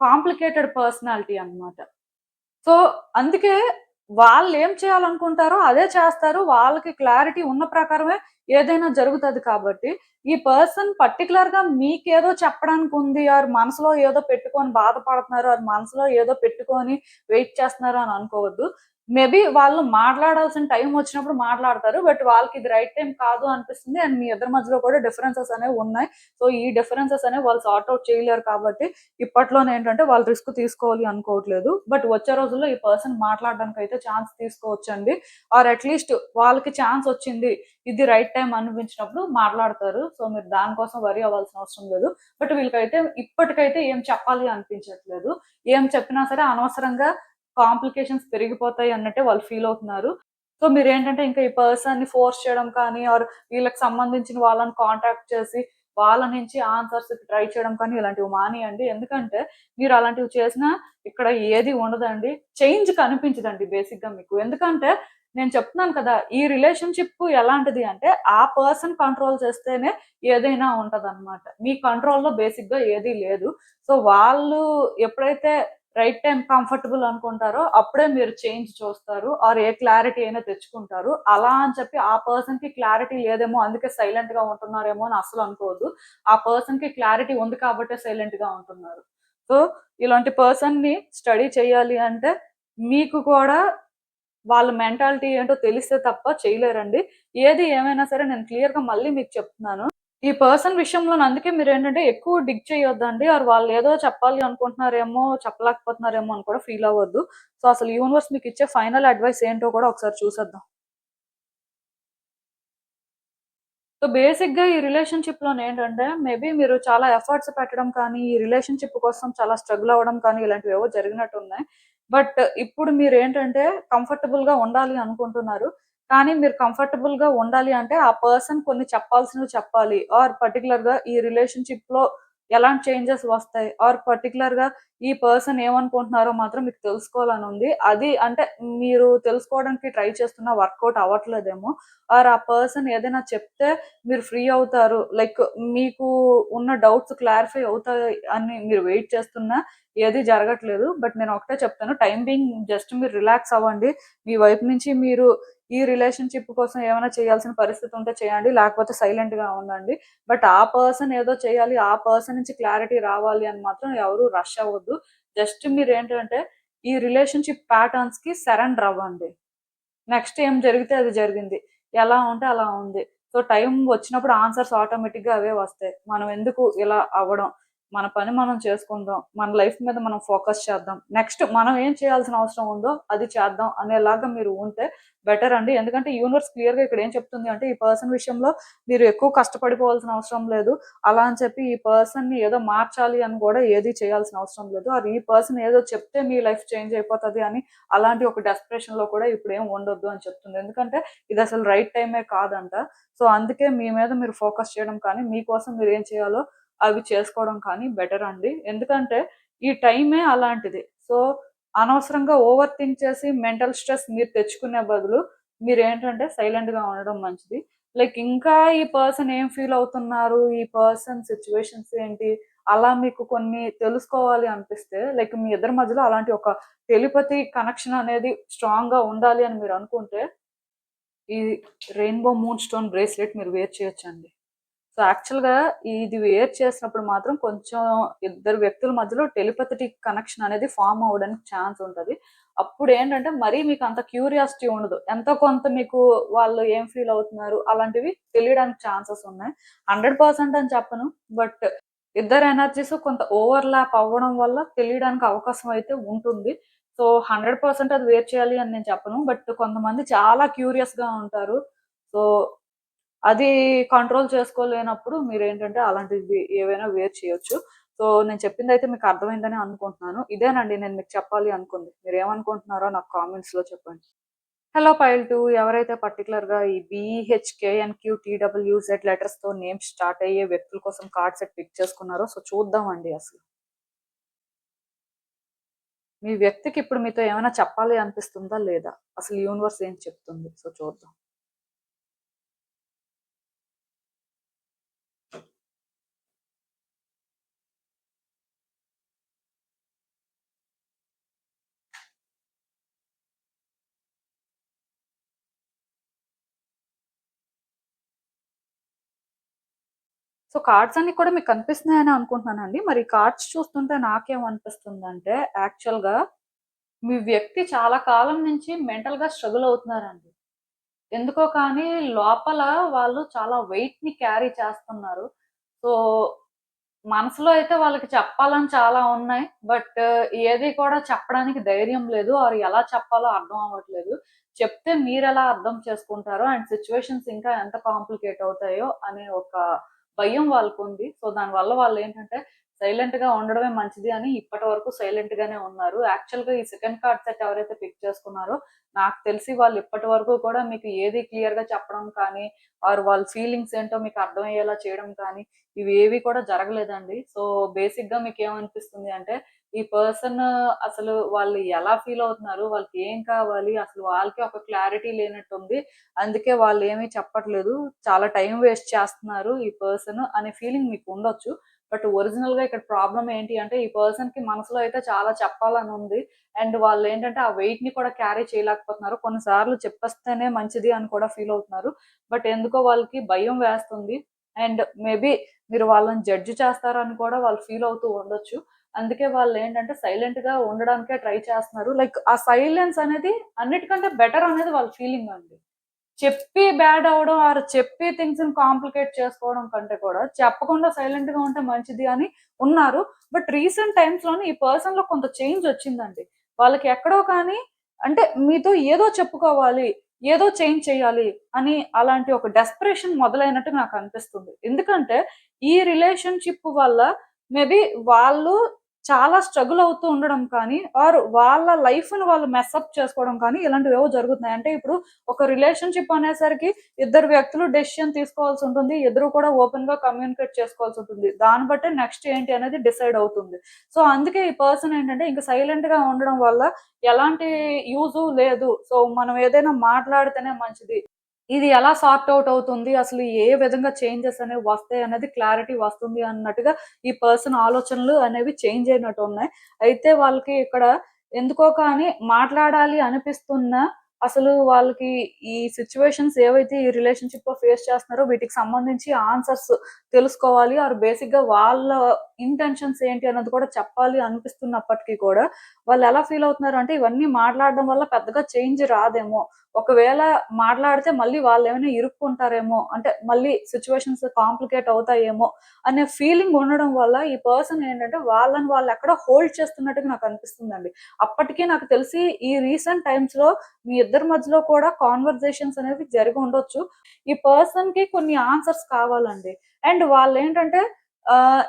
కాంప్లికేటెడ్ పర్సనాలిటీ అన్నమాట. సో, అందుకే వాళ్ళేం చేయాలనుకుంటారో అదే చేస్తారు. వాళ్ళకి క్లారిటీ ఉన్న ప్రకారమే ఏదైనా జరుగుతది కాబట్టి, ఈ పర్సన్ పర్టిక్యులర్‌గా మీకేదో చెప్పడానికుంది ఆర్ మనసులో ఏదో పెట్టుకొని బాధపడుతున్నారు, ఆర్ మనసులో ఏదో పెట్టుకొని వెయిట్ చేస్తున్నారు అని అనుకోవద్దు. మేబీ వాళ్ళు మాట్లాడాల్సిన టైం వచ్చినప్పుడు మాట్లాడతారు. బట్ వాళ్ళకిది రైట్ టైమ్ కాదు అనిపిస్తుంది. అండ్ మీ ఇద్దరి మధ్యలో కూడా డిఫరెన్సెస్ అనేవి ఉన్నాయి. సో, ఈ డిఫరెన్సెస్ అనేవి వాళ్ళు సార్ట్ ఔట్ చేయలేరు కాబట్టి ఇప్పట్లోనేంటంటే వాళ్ళు రిస్క్ తీసుకోవాలి అనుకోవట్లేదు. బట్ వచ్చే రోజుల్లో ఈ పర్సన్ మాట్లాడడానికైతే ఛాన్స్ తీసుకోవచ్చండి. ఆర్ అట్‌లీస్ట్ వాళ్ళకి ఛాన్స్ వచ్చింది. ఇది రైట్ టైమ్ అనిపించినప్పుడు మాట్లాడతారు. సో, మీరు దానికోసం వరీ అవ్వాల్సిన అవసరం లేదు. బట్ వీళ్ళకైతే ఇప్పటికైతే ఏం చెప్పాలి అనిపించట్లేదు. ఏం చెప్పినా సరే అనవసరంగా కాంప్లికేషన్స్ పెరిగిపోతాయి అన్నట్టే వాళ్ళు ఫీల్ అవుతున్నారు. సో, మీరేంటంటే ఇంకా ఈ పర్సన్‌ని ఫోర్స్ చేయడం కానీ ఆర్ వీళ్ళకి సంబంధించిన వాళ్ళని కాంటాక్ట్ చేసి వాళ్ళ నుంచి ఆన్సర్స్ ట్రై చేయడం కానీ ఇలాంటివి మానేయండి. ఎందుకంటే మీరు అలాంటివి చేసినా ఇక్కడ ఏది ఉండదండి. చేంజ్ కనిపించదండి బేసిక్‌గా మీకు. ఎందుకంటే నేను చెప్తున్నాను కదా! ఈ రిలేషన్‌షిప్ ఎలాంటిది అంటే ఆ పర్సన్ కంట్రోల్ చేస్తేనే ఏదైనా ఉంటదనమాట. మీ కంట్రోల్‌లో బేసిక్‌గా ఏది లేదు. సో, వాళ్ళు ఎప్పుడైతే రైట్ టైమ్ కంఫర్టబుల్ అనుకుంటారో అప్పుడే మీరు చేంజ్ చూస్తారు. ఆర్ ఏ క్లారిటీ అయినా తెచ్చుకుంటారు. అలా అని చెప్పి ఆ పర్సన్‌కి క్లారిటీ లేదేమో అందుకే సైలెంట్‌గా ఉంటున్నారేమో అని అస్సలు అనుకోవద్దు. ఆ పర్సన్‌కి క్లారిటీ ఉంది కాబట్టే సైలెంట్‌గా ఉంటున్నారు. సో, ఇలాంటి పర్సన్‌ని స్టడీ చేయాలి అంటే మీకు కూడా వాళ్ళ మెంటాలిటీ ఏంటో తెలిస్తే తప్ప చేయలేరండి. ఏది ఏమైనా సరే నేను క్లియర్‌గా మళ్ళీ మీకు చెప్తున్నాను. ఈ పర్సన్ విషయంలోను అందుకే మీరేంటంటే ఎక్కువ డిగ్ చేయొద్దండి. ఆర్ వాళ్ళేదో చెప్పాలి అనుకుంటున్నారేమో, చెప్పలేకపోతున్నారేమో అని కూడా ఫీల్ అవ్వద్దు. సో, అసలు యూనివర్స్ మీకిచ్చే ఫైనల్ అడ్వైస్ ఏంటో కూడా ఒకసారి చూసేద్దాం. సో, బేసిక్‌గా ఈ రిలేషన్‌షిప్‌లోనేంటంటే మేబీ మీరు చాలా ఎఫర్ట్స్ పెట్టడం కానీ, ఈ రిలేషన్‌షిప్ కోసం చాలా స్ట్రగుల్ అవ్వడం కానీ ఇలాంటివేవో జరిగినట్టున్నాయి. బట్ ఇప్పుడు మీరేంటంటే కంఫర్టబుల్‌గా ఉండాలి అనుకుంటున్నారు. కానీ మీరు కంఫర్టబుల్‌గా ఉండాలి అంటే ఆ పర్సన్ కొన్ని చెప్పాల్సినవి చెప్పాలి. ఆర్ పర్టిక్యులర్‌గా ఈ రిలేషన్‌షిప్‌లో ఎలాంటి చేంజెస్ వస్తాయి? ఆర్ పర్టిక్యులర్‌గా ఈ పర్సన్ ఏమనుకుంటున్నారో మాత్రం మీకు తెలుసుకోవాలనుంది. అది అంటే మీరు తెలుసుకోవడానికి ట్రై చేస్తున్నా వర్కౌట్ అవ్వట్లేదేమో. ఆర్ ఆ పర్సన్ ఏదైనా చెప్తే మీరు ఫ్రీ అవుతారు. లైక్ మీకు ఉన్న డౌట్స్ క్లారిఫై అవుతాయి అని మీరు వెయిట్ చేస్తున్నా ఏది జరగట్లేదు. బట్ నేను ఒకటే చెప్తాను. టైమ్ బీయింగ్ జస్ట్ మీరు రిలాక్స్ అవ్వండి. మీ వైపు నుంచి మీరు ఈ రిలేషన్‌షిప్ కోసం ఏమైనా చేయాల్సిన పరిస్థితి ఉంటే చేయండి. లేకపోతే సైలెంట్‌గా ఉండండి. బట్ ఆ పర్సన్ ఏదో చేయాలి. ఆ పర్సన్ నుంచి క్లారిటీ రావాలి అని మాత్రం ఎవరు రష్ అవ్వద్దు. జస్ట్ మీరేంటంటే ఈ రిలేషన్‌షిప్ ప్యాటర్న్స్‌కి సరెండర్ అవ్వండి. నెక్స్ట్ ఏం జరిగితే అది జరిగింది. ఎలా ఉంటే అలా ఉంది. సో, టైం వచ్చినప్పుడు ఆన్సర్స్ ఆటోమేటిక్‌గా అవే వస్తాయి. మనం ఎందుకు ఇలా అవ్వడం? మన పని మనం చేసుకుందాం. మన లైఫ్ మీద మనం ఫోకస్ చేద్దాం. నెక్స్ట్ మనం ఏం చేయాల్సిన అవసరం ఉందో అది చేద్దాం అనేలాగా మీరు ఉంటే బెటర్ అండి. ఎందుకంటే యూనివర్స్ క్లియర్‌గా ఇక్కడ ఏం చెప్తుంది అంటే ఈ పర్సన్ విషయంలో మీరు ఎక్కువ కష్టపడిపోవాల్సిన అవసరం లేదు. అలా అని చెప్పి ఈ పర్సన్‌ని ఏదో మార్చాలి అని కూడా ఏది చేయాల్సిన అవసరం లేదు. ఆర్ ఈ పర్సన్ ఏదో చెప్తే మీ లైఫ్ చేంజ్ అయిపోతది అని అలాంటి ఒక డెస్పరేషన్‌లో కూడా ఇప్పుడేం ఉండొద్దు అని చెప్తుంది. ఎందుకంటే ఇదసలు రైట్ టైమే కాదంట. సో, అందుకే మీ మీద మీరు ఫోకస్ చేయడం కానీ, మీకోసం మీరేం చేయాలో అవి చేసుకోవడం కానీ బెటర్ అండి. ఎందుకంటే ఈ టైమే అలాంటిది. సో, అనవసరంగా ఓవర్ థింక్ చేసి మెంటల్ స్ట్రెస్ మీరు తెచ్చుకునే బదులు మీరేంటంటే సైలెంట్‌గా ఉండడం మంచిది. లైక్ ఇంకా ఈ పర్సన్ ఏం ఫీల్ అవుతున్నారు? ఈ పర్సన్ సిట్యుయేషన్స్ ఏంటి? అలా మీకు కొన్ని తెలుసుకోవాలి అనిపిస్తే లైక్ మీ ఇద్దరి మధ్యలో అలాంటి ఒక టెలిపతి కనెక్షన్ అనేది స్ట్రాంగ్‌గా ఉండాలి అని మీరనుకుంటే, ఈ రెయిన్‌బో మూన్ స్టోన్ బ్రేస్లెట్ మీరు వేర్ చేయొచ్చండి. సో, యాక్చువల్‌గా ఇది వేర్ చేసినప్పుడు మాత్రం కొంచెం ఇద్దరు వ్యక్తుల మధ్యలో టెలిపథెటిక్ కనెక్షన్ అనేది ఫార్మ్ అవ్వడానికి ఛాన్స్ ఉంటది. అప్పుడేంటంటే మరీ మీకు అంత క్యూరియాసిటీ ఉండదు. ఎంతో కొంత మీకు వాళ్ళు ఏం ఫీల్ అవుతున్నారు అలాంటివి తెలియడానికి ఛాన్సెస్ ఉన్నాయి. 100% అని చెప్పను. బట్ ఇద్దరు ఎనర్జీస్ కొంత ఓవర్‌లాప్ అవ్వడం వల్ల తెలియడానికి అవకాశం అయితే ఉంటుంది. సో, 100% అది వేర్ చేయాలి అని నేను చెప్పను. బట్ కొంతమంది చాలా క్యూరియస్‌గా ఉంటారు. సో, అది కంట్రోల్ చేసుకోలేనప్పుడు మీరేంటంటే అలాంటివి ఏవైనా వేర్ చేయొచ్చు. సో, నేను చెప్పిందైతే మీకు అర్థమైందని అనుకుంటున్నాను. ఇదేనండి నేను మీకు చెప్పాలి అనుకుంది. మీరేమనుకుంటున్నారో నాకు కామెంట్స్‌లో చెప్పండి. హలో పైల్ 2 ఎవరైతే పర్టికులర్‌గా ఈ BHKNQTWZ లెటర్స్‌తో నేమ్స్ స్టార్ట్ అయ్యే వ్యక్తుల కోసం కార్డ్ సెట్ పిక్ చేసుకున్నారో సో చూద్దామండి అసలు. మీ వ్యక్తికి ఇప్పుడు మీతో ఏమైనా చెప్పాలి అనిపిస్తుందా లేదా? అసలు యూనివర్స్ ఏం చెప్తుంది? సో చూద్దాం. సో కార్డ్స్ అన్ని కూడా మీకు కనిపిస్తున్నాయని అనుకుంటున్నానండి. మరి కార్డ్స్ చూస్తుంటే నాకేమనిపిస్తుందంటే యాక్చువల్‌గా మీ వ్యక్తి చాలా కాలం నుంచి మెంటల్‌గా స్ట్రగుల్ అవుతున్నారండి. ఎందుకో కానీ లోపల వాళ్ళు చాలా వెయిట్‌ని క్యారీ చేస్తున్నారు. సో మనసులో అయితే వాళ్ళకి చెప్పాలని చాలా ఉన్నాయి. బట్ ఏది కూడా చెప్పడానికి ధైర్యం లేదు. ఆర్ ఎలా చెప్పాలో అర్థం అవ్వట్లేదు. చెప్తే మీరెలా అర్థం చేసుకుంటారో అండ్ సిట్యుయేషన్స్ ఇంకా ఎంత కాంప్లికేట్ అవుతాయో అనే ఒక భయం వాళ్ళకుంది. సో దానివల్ల వాళ్ళేంటంటే సైలెంట్‌గా ఉండడమే మంచిది అని ఇప్పటి వరకు సైలెంట్ గానే ఉన్నారు. యాక్చువల్‌గా ఈ సెకండ్ కార్డ్ సెట్ ఎవరైతే పిక్ చేసుకున్నారో నాకు తెలిసి వాళ్ళు ఇప్పటి వరకు కూడా మీకు ఏది క్లియర్‌గా చెప్పడం కానీ, ఆర్ వాళ్ళ ఫీలింగ్స్ ఏంటో మీకు అర్థమయ్యేలా చేయడం కానీ ఇవేవి కూడా జరగలేదండి. సో, బేసిక్‌గా మీకేమనిపిస్తుంది అంటే, ఈ పర్సన్ అసలు వాళ్ళు ఎలా ఫీల్ అవుతున్నారు? వాళ్ళకి ఏం కావాలి? అసలు వాళ్ళకే ఒక క్లారిటీ లేనట్టుంది. అందుకే వాళ్ళేమి చెప్పట్లేదు. చాలా టైం వేస్ట్ చేస్తున్నారు ఈ పర్సన్ అనే ఫీలింగ్ మీకుండొచ్చు. బట్ ఒరిజినల్‌గా ఇక్కడ ప్రాబ్లమ్ ఏంటి అంటే, ఈ పర్సన్‌కి మనసులో అయితే చాలా చెప్పాలనుంది. అండ్ వాళ్ళేంటంటే, ఆ వెయిట్‌ని కూడా క్యారీ చేయలేకపోతున్నారు. కొన్ని సార్లు చెప్పేస్తేనే మంచిది అని కూడా ఫీల్ అవుతున్నారు. బట్ ఎందుకో వాళ్ళకి భయం వేస్తుంది. అండ్ మేబీ మీరు వాళ్ళని జడ్జ్ చేస్తారని కూడా వాళ్ళు ఫీల్ అవుతూ ఉండొచ్చు. అందుకే వాళ్ళేంటంటే సైలెంట్‌గా ఉండడానికే ట్రై చేస్తున్నారు. లైక్ ఆ సైలెన్స్ అనేది అన్నిటికంటే బెటర్ అనేది వాళ్ళ ఫీలింగ్ అండి. చెప్పి బ్యాడ్ అవ్వడం ఆర్ చెప్పి థింగ్స్‌ని కాంప్లికేట్ చేసుకోవడం కంటే కూడా చెప్పకుండా సైలెంట్‌గా ఉంటే మంచిది అని ఉన్నారు. బట్ రీసెంట్ టైమ్స్‌లోనే ఈ పర్సన్‌లో కొంత చేంజ్ వచ్చిందండి. వాళ్ళకి ఎక్కడో కానీ అంటే మీతో ఏదో చెప్పుకోవాలి, ఏదో చేంజ్ చేయాలి అని అలాంటి ఒక డెస్పరేషన్ మొదలైనట్టు నాకు అనిపిస్తుంది. ఎందుకంటే ఈ రిలేషన్‌షిప్ వల్ల మేబీ వాళ్ళు చాలా స్ట్రగుల్ అవుతూ ఉండడం కానీ, ఆర్ వాళ్ళ లైఫ్‌ని వాళ్ళు మెస్అప్ చేసుకోవడం కానీ ఇలాంటివేవో జరుగుతున్నాయి. అంటే ఇప్పుడు ఒక రిలేషన్‌షిప్ అనేసరికి ఇద్దరు వ్యక్తులు డెసిషన్ తీసుకోవాల్సుంటుంది. ఇద్దరు కూడా ఓపెన్‌గా కమ్యూనికేట్ చేసుకోవాల్సుంటుంది. దాన్ని బట్టే నెక్స్ట్ ఏంటి అనేది డిసైడ్ అవుతుంది. సో, అందుకే ఈ పర్సన్ ఏంటంటే ఇంక సైలెంట్‌గా ఉండడం వల్ల ఎలాంటి యూజు లేదు. సో, మనం ఏదైనా మాట్లాడితేనే మంచిది. ఇది ఎలా సార్ట్ ఔట్ అవుతుంది? అసలు ఏ విధంగా చేంజెస్ అనేవి వస్తాయి అనేది క్లారిటీ వస్తుంది అన్నట్టుగా ఈ పర్సన్ ఆలోచనలు అనేవి చేంజ్ అయినట్టున్నాయి. అయితే వాళ్ళకి ఇక్కడ ఎందుకో కానీ మాట్లాడాలి అనిపిస్తున్నా అసలు వాళ్ళకి ఈ సిట్యుయేషన్స్ ఏవైతే ఈ రిలేషన్‌షిప్‌లో ఫేస్ చేస్తున్నారో వీటికి సంబంధించి ఆన్సర్స్ తెలుసుకోవాలి. ఆర్ బేసిక్‌గా వాళ్ళ ఇంటెన్షన్స్ ఏంటి అన్నది కూడా చెప్పాలి అనిపిస్తున్నప్పటికీ కూడా వాళ్ళు ఎలా ఫీల్ అవుతున్నారంటే ఇవన్నీ మాట్లాడడం వల్ల పెద్దగా చేంజ్ రాదేమో! ఒకవేళ మాట్లాడితే మళ్ళీ వాళ్ళేమైనా ఇరుక్కుంటారేమో, అంటే మళ్ళీ సిట్యుయేషన్స్ కాంప్లికేట్ అవుతాయేమో అనే ఫీలింగ్ ఉండడం వల్ల ఈ పర్సన్ ఏంటంటే వాళ్ళని వాళ్ళెక్కడో హోల్డ్ చేస్తున్నట్టుగా నాకనిపిస్తుందండి. అప్పటికి నాకు తెలిసి ఈ రీసెంట్ టైమ్స్‌లో మీ ఇద్దరి మధ్యలో కూడా కాన్వర్జేషన్స్ అనేవి జరిగుండొచ్చు. ఈ పర్సన్‌కి కొన్ని ఆన్సర్స్ కావాలండి. అండ్ వాళ్ళేంటంటే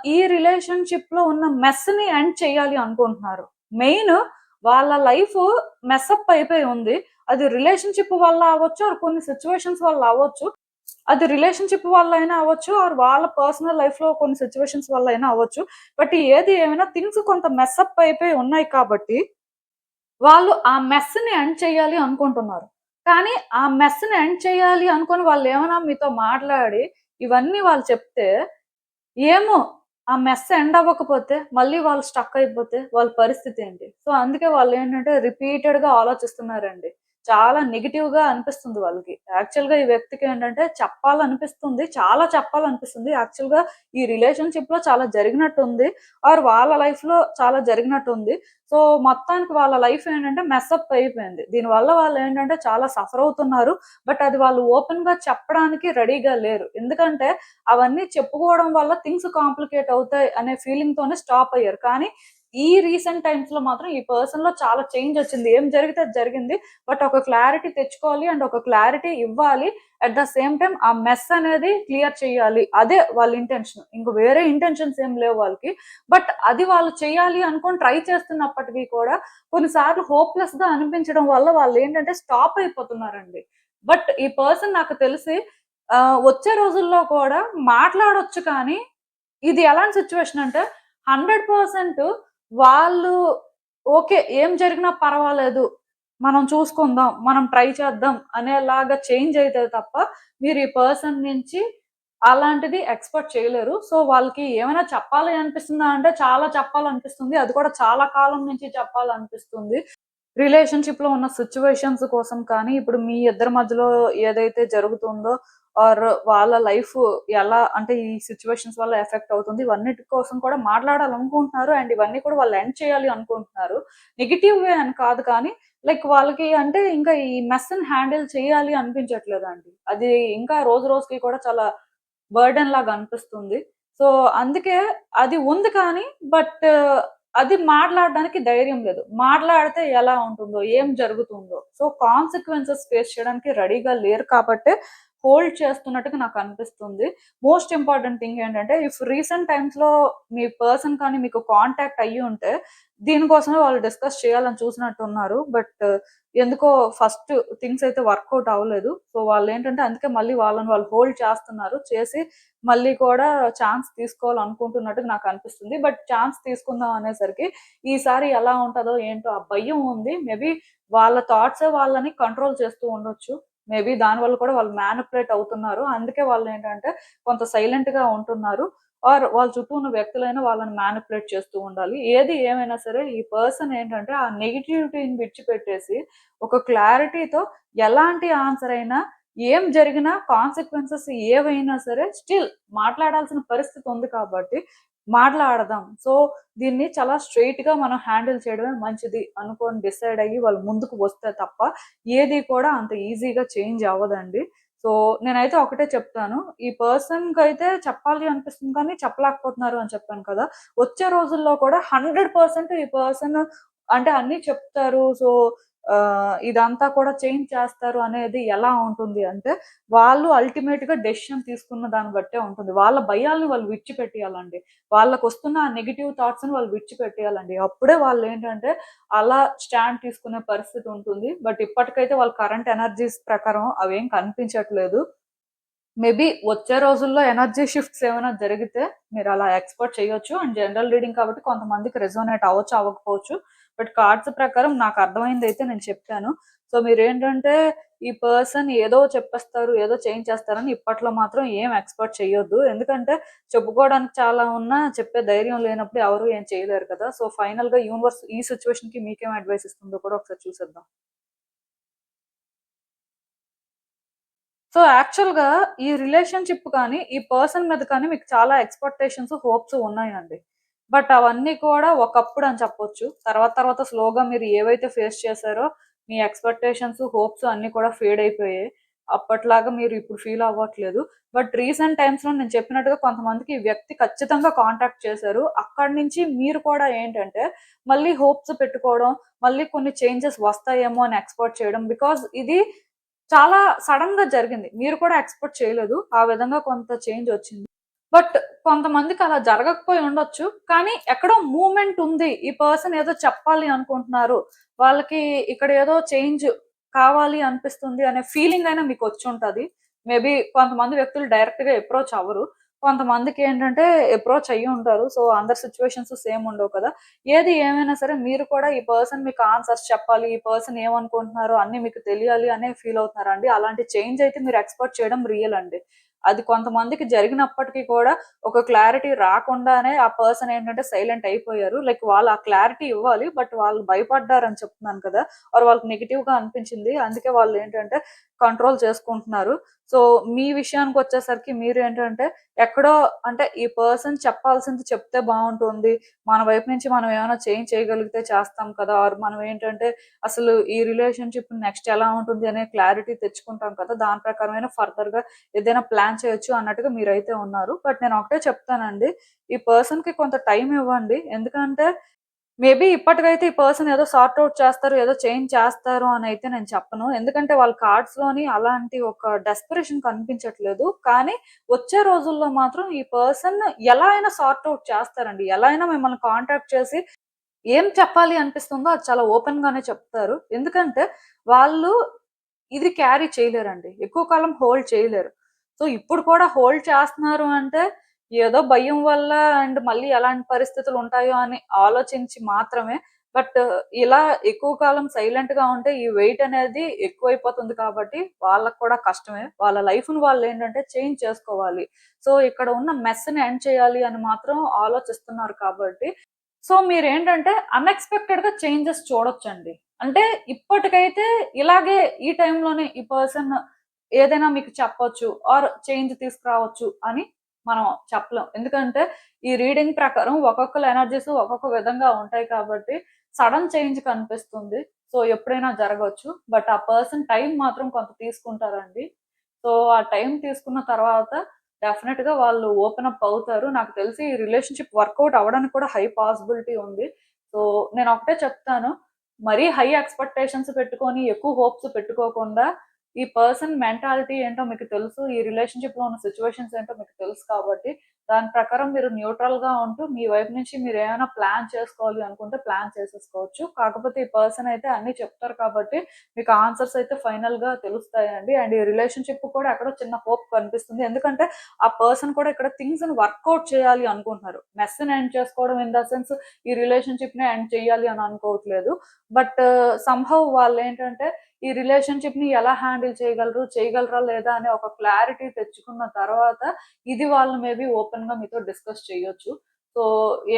ఈ రిలేషన్‌షిప్‌లో ఉన్న మెస్‌ని ఎండ్ చేయాలి అనుకుంటున్నారు. మెయిన్ వాళ్ళ లైఫు మెసప్ అయిపోయి ఉంది. అది రిలేషన్‌షిప్ వల్ల అవ్వచ్చు, ఆర్ కొన్ని సిట్యుయేషన్స్ వల్ల అవ్వచ్చు. అది రిలేషన్‌షిప్ వల్ల అయినా అవ్వచ్చు, ఆర్ వాళ్ళ పర్సనల్ లైఫ్‌లో కొన్ని సిట్యుయేషన్స్ వల్ల అయినా అవ్వచ్చు. బట్ ఏది ఏమైనా థింగ్స్ కొంత మెసప్ అయిపోయి ఉన్నాయి కాబట్టి, వాళ్ళు ఆ మెస్‌ని ఎండ్ చేయాలి అనుకుంటున్నారు. కానీ ఆ మెస్‌ని ఎండ్ చేయాలి అనుకోని వాళ్ళేమైనా మీతో మాట్లాడి, ఇవన్నీ వాళ్ళు చెప్తే ఏమో! ఆ మెస్ ఎండ్ అవ్వకపోతే, మళ్ళీ వాళ్ళు స్టక్ అయిపోతే వాళ్ళ పరిస్థితేంటి? సో, అందుకే వాళ్ళేంటంటే రిపీటెడ్‌గా ఆలోచిస్తున్నారండి. చాలా నెగెటివ్‌గా అనిపిస్తుంది వాళ్ళకి. యాక్చువల్‌గా ఈ వ్యక్తికేంటంటే చెప్పాలనిపిస్తుంది. చాలా చెప్పాలనిపిస్తుంది. యాక్చువల్‌గా ఈ రిలేషన్‌షిప్‌లో చాలా జరిగినట్టుంది. ఆర్ వాళ్ళ లైఫ్‌లో చాలా జరిగినట్టుంది. సో, మొత్తానికి వాళ్ళ లైఫ్ ఏంటంటే మెస్అప్ అయిపోయింది. దీనివల్ల వాళ్ళేంటంటే చాలా సఫర్ అవుతున్నారు. బట్ అది వాళ్ళు ఓపెన్‌గా చెప్పడానికి రెడీగా లేరు. ఎందుకంటే అవన్నీ చెప్పుకోవడం వల్ల థింగ్స్ కాంప్లికేట్ అవుతాయి అనే ఫీలింగ్‌తోనే స్టాప్ అయ్యారు. కానీ ఈ రీసెంట్ టైమ్స్ లో మాత్రం ఈ పర్సన్ లో చాలా చేంజ్ వచ్చింది. ఏం జరిగితే అది జరిగింది. బట్ ఒక క్లారిటీ తెచ్చుకోవాలి అండ్ ఒక క్లారిటీ ఇవ్వాలి. అట్ ద సేమ్ టైం ఆ మెస్ అనేది క్లియర్ చేయాలి. అదే వాళ్ళ ఇంటెన్షన్. ఇంక వేరే ఇంటెన్షన్స్ ఏం లేవు వాళ్ళకి. బట్ అది వాళ్ళు చేయాలి అనుకొని ట్రై చేస్తున్నప్పటికీ కూడా కొన్నిసార్లు హోప్‌లెస్ గా అనిపించడం వల్ల వాళ్ళు ఏంటంటే స్టాప్ అయిపోతున్నారండి. బట్ ఈ పర్సన్ నాకు తెలిసి వచ్చే రోజుల్లో కూడా మాట్లాడొచ్చు, కానీ ఇది ఎలాంటి సిట్యుయేషన్ అంటే 100% వాళ్ళు ఓకే. ఏం జరిగినా పర్వాలేదు. మనం చూసుకుందాం. మనం ట్రై చేద్దాం అనేలాగా చేంజ్ అయితే తప్ప మీరు ఈ పర్సన్ నుంచి అలాంటిది ఎక్స్‌పెక్ట్ చేయలేరు. సో, వాళ్ళకి ఏమైనా చెప్పాలి అనిపిస్తుందా అంటే చాలా చెప్పాలనిపిస్తుంది. అది కూడా చాలా కాలం నుంచి చెప్పాలనిపిస్తుంది. రిలేషన్‌షిప్‌లో ఉన్న సిట్యుయేషన్స్ కోసం కానీ, ఇప్పుడు మీ ఇద్దరి మధ్యలో ఏదైతే జరుగుతుందో ఆర్ వాళ్ళ లైఫ్ ఎలా అంటే ఈ సిట్యుయేషన్స్ వల్ల ఎఫెక్ట్ అవుతుంది. ఇవన్నిటి కోసం కూడా మాట్లాడాలనుకుంటున్నారు. అండ్ ఇవన్నీ కూడా వాళ్ళు ఎండ్ చేయాలి అనుకుంటున్నారు. నెగెటివ్ వే అని కాదు, కానీ లైక్ వాళ్ళకి అంటే ఇంకా ఈ మెస్‌ని హ్యాండిల్ చేయాలి అనిపించట్లేదండి. అది ఇంకా రోజు రోజుకి కూడా చాలా బర్డెన్ లాగా అనిపిస్తుంది. సో, అందుకే అది ఉంది, కానీ బట్ అది మాట్లాడడానికి ధైర్యం లేదు. మాట్లాడితే ఎలా ఉంటుందో, ఏం జరుగుతుందో. సో, కాన్సిక్వెన్సెస్ ఫేస్ చేయడానికి రెడీగా లేరు కాబట్టే హోల్డ్ చేస్తున్నట్టుగా నాకనిపిస్తుంది. మోస్ట్ ఇంపార్టెంట్ థింగ్ ఏంటంటే, ఇఫ్ రీసెంట్ టైమ్స్‌లో మీ పర్సన్ కానీ మీకు కాంటాక్ట్ అయ్యి ఉంటే, దీనికోసమే వాళ్ళు డిస్కస్ చేయాలని చూసినట్టున్నారు. బట్ ఎందుకో ఫస్ట్ థింగ్స్ అయితే వర్కౌట్ అవ్వలేదు. సో, వాళ్ళేంటంటే అందుకే మళ్ళీ వాళ్ళని వాళ్ళు హోల్డ్ చేస్తున్నారు. చేసి మళ్ళీ కూడా ఛాన్స్ తీసుకోవాలనుకుంటున్నట్టుగా నాకనిపిస్తుంది. బట్ ఛాన్స్ తీసుకుందాం అనేసరికి ఈసారి ఎలా ఉంటదో ఏంటో ఆ భయం ఉంది. మేబీ వాళ్ళ థాట్సే వాళ్ళని కంట్రోల్ చేస్తూ ఉండొచ్చు. మేబీ దానివల్ల కూడా వాళ్ళు మ్యానిప్యులేట్ అవుతున్నారు. అందుకే వాళ్ళేంటంటే కొంత సైలెంట్‌గా ఉంటున్నారు. ఆర్ వాళ్ళ చుట్టూ ఉన్న వ్యక్తులైనా వాళ్ళని మ్యానిప్యులేట్ చేస్తూ ఉండాలి. ఏది ఏమైనా సరే ఈ పర్సన్ ఏంటంటే ఆ నెగటివిటీని విడిచిపెట్టేసి ఒక క్లారిటీతో ఎలాంటి ఆన్సర్ అయినా, ఏం జరిగినా, కాన్సిక్వెన్సెస్ ఏవైనా సరే స్టిల్ మాట్లాడాల్సిన పరిస్థితి ఉంది కాబట్టి మాట్లాడదాం. సో, దీన్ని చాలా స్ట్రెయిట్‌గా మనం హ్యాండిల్ చేయడమే మంచిది అనుకోని డిసైడ్ అయ్యి వాళ్ళు ముందుకు వస్తే తప్ప ఏది కూడా అంత ఈజీగా చేంజ్ అవ్వదండి. సో, నేనైతే ఒకటే చెప్తాను. ఈ పర్సన్‌కైతే చెప్పాలి అనిపిస్తుంది, కానీ చెప్పలేకపోతున్నారు అని చెప్పాను కదా! వచ్చే రోజుల్లో కూడా 100% ఈ పర్సన్ అంటే అన్నీ చెప్తారు. సో, ఇదంతా కూడా చేంజ్ చేస్తారు అనేది ఎలా ఉంటుంది అంటే, వాళ్ళు అల్టిమేట్‌గా డెసిషన్ తీసుకున్న దాన్ని బట్టే ఉంటుంది. వాళ్ళ భయాల్ని వాళ్ళు విడిచిపెట్టేయాలండి. వాళ్ళకొస్తున్న ఆ నెగెటివ్ థాట్స్‌ని వాళ్ళు విడిచిపెట్టేయాలండి. అప్పుడే వాళ్ళేంటంటే అలా స్టాండ్ తీసుకునే పరిస్థితి ఉంటుంది. బట్ ఇప్పటికైతే వాళ్ళ కరెంట్ ఎనర్జీస్ ప్రకారం అవేం కనిపించట్లేదు. మేబీ వచ్చే రోజుల్లో ఎనర్జీ షిఫ్ట్స్ ఏమైనా జరిగితే మీరలా ఎక్స్‌పెక్ట్ చేయొచ్చు. అండ్ జనరల్ రీడింగ్ కాబట్టి కొంతమందికి రెజోనేట్ అవ్వచ్చు, అవ్వకపోవచ్చు. బట్ కార్డ్స్ ప్రకారం నాకు అర్థమైందైతే నేను చెప్పాను. సో, మీరేంటంటే ఈ పర్సన్ ఏదో చెప్పేస్తారు, ఏదో చేంజ్ చేస్తారని ఇప్పట్లో మాత్రం ఏం ఎక్స్‌పెక్ట్ చేయొద్దు. ఎందుకంటే చెప్పుకోవడానికి చాలా ఉన్నా చెప్పే ధైర్యం లేనప్పుడు ఎవరు ఏం చేయలేరు కదా! సో, ఫైనల్‌గా యూనివర్స్ ఈ సిట్యుయేషన్‌కి మీకేం అడ్వైస్ ఇస్తుందో కూడా ఒకసారి చూసేద్దాం. సో, యాక్చువల్‌గా ఈ రిలేషన్‌షిప్ కానీ, ఈ పర్సన్ మీద కానీ మీకు చాలా ఎక్స్‌పెక్టేషన్స్, హోప్స్ ఉన్నాయండి. బట్ అవన్నీ కూడా ఒకప్పుడు అని చెప్పొచ్చు. తర్వాత తర్వాత స్లోగా మీరు ఏవైతే ఫేస్ చేసారో, మీ ఎక్స్‌పెక్టేషన్స్, హోప్స్ అన్నీ కూడా ఫేడ్ అయిపోయాయి. అప్పట్లాగా మీరు ఇప్పుడు ఫీల్ అవ్వట్లేదు. బట్ రీసెంట్ టైమ్స్‌లో నేను చెప్పినట్టుగా కొంతమందికి ఈ వ్యక్తి ఖచ్చితంగా కాంటాక్ట్ చేశారు. అక్కడి నుంచి మీరు కూడా ఏంటంటే, మళ్ళీ హోప్స్ పెట్టుకోవడం, మళ్ళీ కొన్ని చేంజెస్ వస్తాయేమో అని ఎక్స్‌పెక్ట్ చేయడం. బికాజ్ ఇది చాలా సడెన్‌గా జరిగింది. మీరు కూడా ఎక్స్‌పెక్ట్ చేయలేదు. ఆ విధంగా కొంత చేంజ్ వచ్చింది. బట్ కొంతమందికి అలా జరగకపోయి ఉండొచ్చు. కానీ ఎక్కడో మూవ్‌మెంట్ ఉంది. ఈ పర్సన్ ఏదో చెప్పాలి అనుకుంటున్నారు. వాళ్ళకి ఇక్కడ ఏదో చేంజ్ కావాలి అనిపిస్తుంది అనే ఫీలింగ్ అయినా మీకొచ్చుంటది. మేబీ కొంతమంది వ్యక్తులు డైరెక్ట్‌గా అప్రోచ్ అవ్వరు. కొంతమందికేంటంటే అప్రోచ్ అయ్యి ఉంటారు. సో, అందరి సిట్యుయేషన్స్ సేమ్ ఉండవు కదా! ఏది ఏమైనా సరే మీరు కూడా ఈ పర్సన్ మీకు ఆన్సర్స్ చెప్పాలి. ఈ పర్సన్ ఏమనుకుంటున్నారో అన్నీ మీకు తెలియాలి అనే ఫీల్ అవుతున్నారా అండి? అలాంటి చేంజ్ అయితే మీరు ఎక్స్‌పెక్ట్ చేయడం రియల్ అండి. అది కొంతమందికి జరిగినప్పటికి కూడా ఒక క్లారిటీ రాకుండానే ఆ పర్సన్ ఏంటంటే సైలెంట్ అయిపోయారు. లైక్ వాళ్ళు ఆ క్లారిటీ ఇవ్వాలి. బట్ వాళ్ళు భయపడ్డారని చెప్తున్నాను కదా! ఆర్ వాళ్ళకి నెగెటివ్‌గా అనిపించింది. అందుకే వాళ్ళేంటంటే కంట్రోల్ చేసుకుంటున్నారు. సో, మీ విషయానికొచ్చేసరికి మీరేంటంటే ఎక్కడో అంటే ఈ పర్సన్ చెప్పాల్సింది చెప్తే బావుంటుంది. మన వైపు నుంచి మనం ఏమైనా చేంజ్ చేయగలిగితే చేస్తాం కదా! ఆర్ మనం ఏంటంటే అసలు ఈ రిలేషన్‌షిప్ నెక్స్ట్ ఎలా ఉంటుంది అనే క్లారిటీ తెచ్చుకుంటాం కదా! దాని ప్రకారమైన ఫర్దర్‌గా ఏదైనా ప్లాన్ చేయొచ్చు అన్నట్టుగా మీరైతే ఉన్నారు. బట్ నేను ఒకటే చెప్తానండి. ఈ పర్సన్‌కి కొంత టైమ్ ఇవ్వండి. ఎందుకంటే మేబీ ఇప్పటికైతే ఈ పర్సన్ ఏదో సార్ట్ ఔట్ చేస్తారు, ఏదో చేంజ్ చేస్తారు అని అయితే నేను చెప్పను. ఎందుకంటే వాళ్ళ కార్డ్స్‌లోని అలాంటి ఒక డెస్పరేషన్ కనిపించట్లేదు. కానీ వచ్చే రోజుల్లో మాత్రం ఈ పర్సన్ ఎలా అయినా సార్ట్ ఔట్ చేస్తారండి. ఎలా అయినా మిమ్మల్ని కాంటాక్ట్ చేసి ఏం చెప్పాలి అనిపిస్తుందో అది చాలా ఓపెన్ గానే చెప్తారు. ఎందుకంటే వాళ్ళు ఇది క్యారీ చేయలేరండి. ఎక్కువ కాలం హోల్డ్ చేయలేరు. సో, ఇప్పుడు కూడా హోల్డ్ చేస్తున్నారు అంటే ఏదో భయం వల్ల అండ్ మళ్ళీ ఎలాంటి పరిస్థితులు ఉంటాయో అని ఆలోచించి మాత్రమే. బట్ ఇలా ఎక్కువ కాలం సైలెంట్‌గా ఉంటే ఈ వెయిట్ అనేది ఎక్కువైపోతుంది కాబట్టి వాళ్ళకి కూడా కష్టమే. వాళ్ళ లైఫ్‌ని వాళ్ళేంటంటే చేంజ్ చేసుకోవాలి. సో, ఇక్కడ ఉన్న మెస్‌ని ఎండ్ చేయాలి అని మాత్రం ఆలోచిస్తున్నారు కాబట్టి సో, మీరేంటంటే అన్‌ఎక్స్‌పెక్టెడ్‌గా చేంజెస్ చూడొచ్చండి. అంటే ఇప్పటికైతే ఇలాగే ఈ టైంలోనే ఈ పర్సన్ ఏదైనా మీకు చెప్పొచ్చు ఆర్ చేంజ్ తీసుకురావచ్చు అని మనం చెప్పలేం. ఎందుకంటే ఈ రీడింగ్ ప్రకారం ఒక్కొక్కళ్ళ ఎనర్జీస్ ఒక్కొక్క విధంగా ఉంటాయి కాబట్టి సడెన్ చేంజ్ కనిపిస్తుంది. సో, ఎప్పుడైనా జరగొచ్చు. బట్ ఆ పర్సన్ టైం మాత్రం కొంత తీసుకుంటారండి. సో, ఆ టైం తీసుకున్న తర్వాత డెఫినిట్‌గా వాళ్ళు ఓపెన్ అప్ అవుతారు. నాకు తెలిసి ఈ రిలేషన్‌షిప్ వర్కౌట్ అవ్వడానికి కూడా హై పాసిబిలిటీ ఉంది. సో, నేనొకటే చెప్తాను. మరీ హై ఎక్స్‌పెక్టేషన్స్ పెట్టుకొని, ఎక్కువ హోప్స్ పెట్టుకోకుండా, ఈ పర్సన్ మెంటాలిటీ ఏంటో మీకు తెలుసు. ఈ రిలేషన్‌షిప్‌లో ఉన్న సిట్యుయేషన్స్ ఏంటో మీకు తెలుసు కాబట్టి, దాని ప్రకారం మీరు న్యూట్రల్‌గా ఉంటూ, మీ వైపు నుంచి మీరేమైనా ప్లాన్ చేసుకోవాలి అనుకుంటే ప్లాన్ చేసేసుకోవచ్చు. కాకపోతే ఈ పర్సన్ అయితే అన్నీ చెప్తారు కాబట్టి, మీకు ఆన్సర్స్ అయితే ఫైనల్‌గా తెలుస్తాయండి. అండ్ ఈ రిలేషన్‌షిప్ కూడా ఎక్కడో చిన్న హోప్ కనిపిస్తుంది. ఎందుకంటే, ఆ పర్సన్ కూడా ఇక్కడ థింగ్స్‌ని వర్కౌట్ చేయాలి అనుకుంటున్నారు. మెస్‌ని ఎండ్ చేసుకోవడం ఇన్ ద సెన్స్ ఈ రిలేషన్‌షిప్‌ని ఎండ్ చేయాలి అని అనుకోవట్లేదు. బట్ సమ్‌హౌ వాళ్ళేంటంటే ఈ రిలేషన్‌షిప్‌ని ఎలా హ్యాండిల్ చేయగలరు, చేయగలరా లేదా అనే ఒక క్లారిటీ తెచ్చుకున్న తర్వాత ఇది వాళ్ళు మేబీ ఓపెన్‌గా మీతో డిస్కస్ చేయొచ్చు. సో,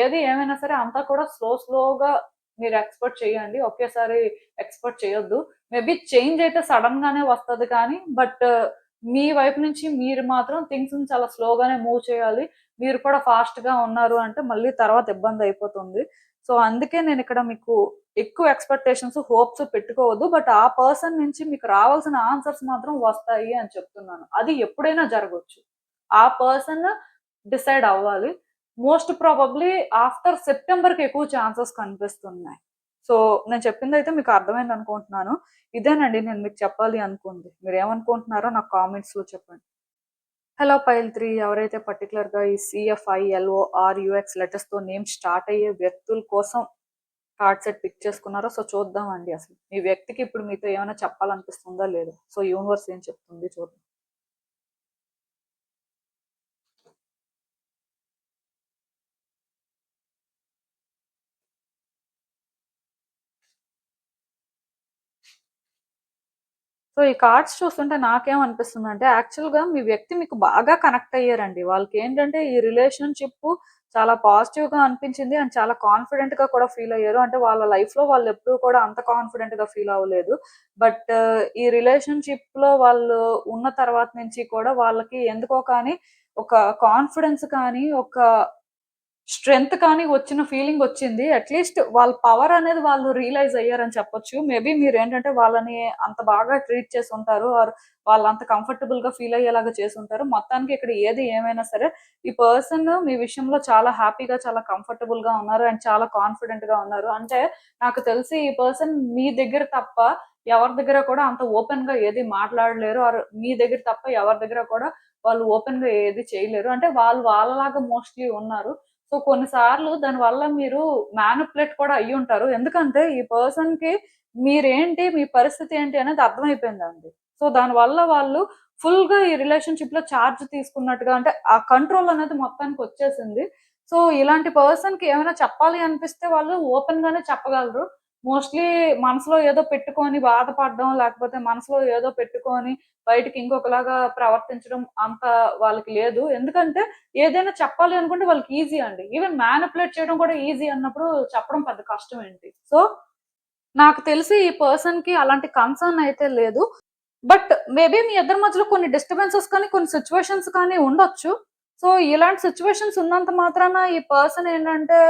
ఏది ఏమైనా సరే అంతా కూడా స్లోగా మీరు ఎక్స్‌పెక్ట్ చేయండి. ఒకేసారి ఎక్స్‌పెక్ట్ చేయొద్దు. మేబీ చేంజ్ అయితే సడెన్‌గానే వస్తది కానీ బట్ మీ వైపు నుంచి మీరు మాత్రం థింగ్స్‌ని చాలా స్లోగానే మూవ్ చేయాలి. మీరు కూడా ఫాస్ట్‌గా ఉన్నారు అంటే మళ్ళీ తర్వాత ఇబ్బందయిపోతుంది. సో, అందుకే నేనిక్కడ మీకు ఎక్కువ ఎక్స్‌పెక్టేషన్స్, హోప్స్ పెట్టుకోవద్దు. బట్ ఆ పర్సన్ నుంచి మీకు రావాల్సిన ఆన్సర్స్ మాత్రం వస్తాయి అని చెప్తున్నాను. అది ఎప్పుడైనా జరగొచ్చు. ఆ పర్సన్ డిసైడ్ అవ్వాలి. మోస్ట్ ప్రాబబ్లీ ఆఫ్టర్ సెప్టెంబర్‌కి ఎక్కువ ఛాన్సెస్ కనిపిస్తున్నాయి. సో, నేను చెప్పిందైతే మీకు అర్థమైందనుకుంటున్నాను. ఇదేనండి నేను మీకు చెప్పాలి అనుకుంది. మీరేమనుకుంటున్నారో నాకు కామెంట్స్‌లో చెప్పండి. హలో పైల్ 3 ఎవరైతే పర్టిక్యులర్‌గా ఈ సీఎఫ్ఐ, ఎల్ఓ, ఆర్‌యూఎక్స్ లెటర్స్‌తో నేమ్ స్టార్ట్ అయ్యే వ్యక్తుల కోసం కార్డ్ సెట్ పిక్ చేసుకున్నారో సో చూద్దామండి అసలు. ఈ వ్యక్తికి ఇప్పుడు మీతో ఏమైనా చెప్పాలనిపిస్తుందా లేదా? సో యూనివర్స్ ఏం చెప్తుంది చూద్దాం. సో ఈ కార్డ్స్ చూస్తుంటే నాకేమనిపిస్తుందంటే యాక్చువల్‌గా మీ వ్యక్తి మీకు బాగా కనెక్ట్ అయ్యారండి. వాళ్ళకేంటంటే ఈ రిలేషన్‌షిప్ చాలా పాజిటివ్‌గా అనిపించింది అండ్ చాలా కాన్ఫిడెంట్‌గా కూడా ఫీల్ అయ్యారు. అంటే వాళ్ళ లైఫ్‌లో వాళ్ళెప్పుడూ కూడా అంత కాన్ఫిడెంట్‌గా ఫీల్ అవ్వలేదు. బట్ ఈ రిలేషన్‌షిప్‌లో వాళ్ళు ఉన్న తర్వాత నుంచి కూడా వాళ్ళకి ఎందుకో కానీ ఒక కాన్ఫిడెన్స్ కానీ, ఒక స్ట్రెంత్ కానీ వచ్చిన ఫీలింగొచ్చింది. అట్‌లీస్ట్ వాళ్ళ పవర్ అనేది వాళ్ళు రియలైజ్ అయ్యారని చెప్పొచ్చు. మేబీ మీరేంటంటే వాళ్ళని అంత బాగా ట్రీట్ చేసుంటారు. ఆర్ వాళ్ళంత కంఫర్టబుల్‌గా ఫీల్ అయ్యేలాగా చేసుంటారు. మొత్తానికి ఇక్కడ ఏది ఏమైనా సరే, ఈ పర్సన్ మీ విషయంలో చాలా హ్యాపీగా, చాలా కంఫర్టబుల్‌గా ఉన్నారు. అండ్ చాలా కాన్ఫిడెంట్‌గా ఉన్నారు. అంటే నాకు తెలిసి ఈ పర్సన్ మీ దగ్గర తప్ప ఎవరి దగ్గర కూడా అంత ఓపెన్‌గా ఏది మాట్లాడలేరు. ఆర్ మీ దగ్గర తప్ప ఎవరి దగ్గర కూడా వాళ్ళు ఓపెన్‌గా ఏది చేయలేరు. అంటే వాళ్ళు వాళ్ళలాగా మోస్ట్‌లీ ఉన్నారు. సో, కొన్ని సార్లు దానివల్ల మీరు మ్యానిపులేట్ కూడా అయ్యుంటారు. ఎందుకంటే ఈ పర్సన్‌కి మీరేంటి, మీ పరిస్థితి ఏంటి అనేది అర్థమైపోయిందండి. సో, దానివల్ల వాళ్ళు ఫుల్‌గా ఈ రిలేషన్‌షిప్‌లో చార్జ్ తీసుకున్నట్టుగా అంటే ఆ కంట్రోల్ అనేది మొత్తానికొచ్చేసింది. సో, ఇలాంటి పర్సన్‌కి ఏమైనా చెప్పాలి అనిపిస్తే వాళ్ళు ఓపెన్‌గానే చెప్పగలరు. మోస్ట్‌లీ మనసులో ఏదో పెట్టుకొని బాధపడడం, లేకపోతే మనసులో ఏదో పెట్టుకొని బయటికి ఇంకొకలాగా ప్రవర్తించడం అంత వాళ్ళకి లేదు. ఎందుకంటే ఏదైనా చెప్పాలి అనుకుంటే వాళ్ళకి ఈజీ అండి. ఈవెన్ మ్యానిప్యులేట్ చేయడం కూడా ఈజీ అన్నప్పుడు చెప్పడం పెద్ద కష్టం ఏంటి. సో, నాకు తెలిసి ఈ పర్సన్‌కి అలాంటి కన్సర్న్ అయితే లేదు. బట్ మేబీ మీ ఇద్దరి మధ్యలో కొన్ని డిస్టర్బెన్సెస్ కానీ, కొన్ని సిట్యుయేషన్స్ కానీ ఉండొచ్చు. సో, ఇలాంటి సిట్యుయేషన్స్ ఉన్నంత మాత్రాన ఈ పర్సన్ ఏంటంటే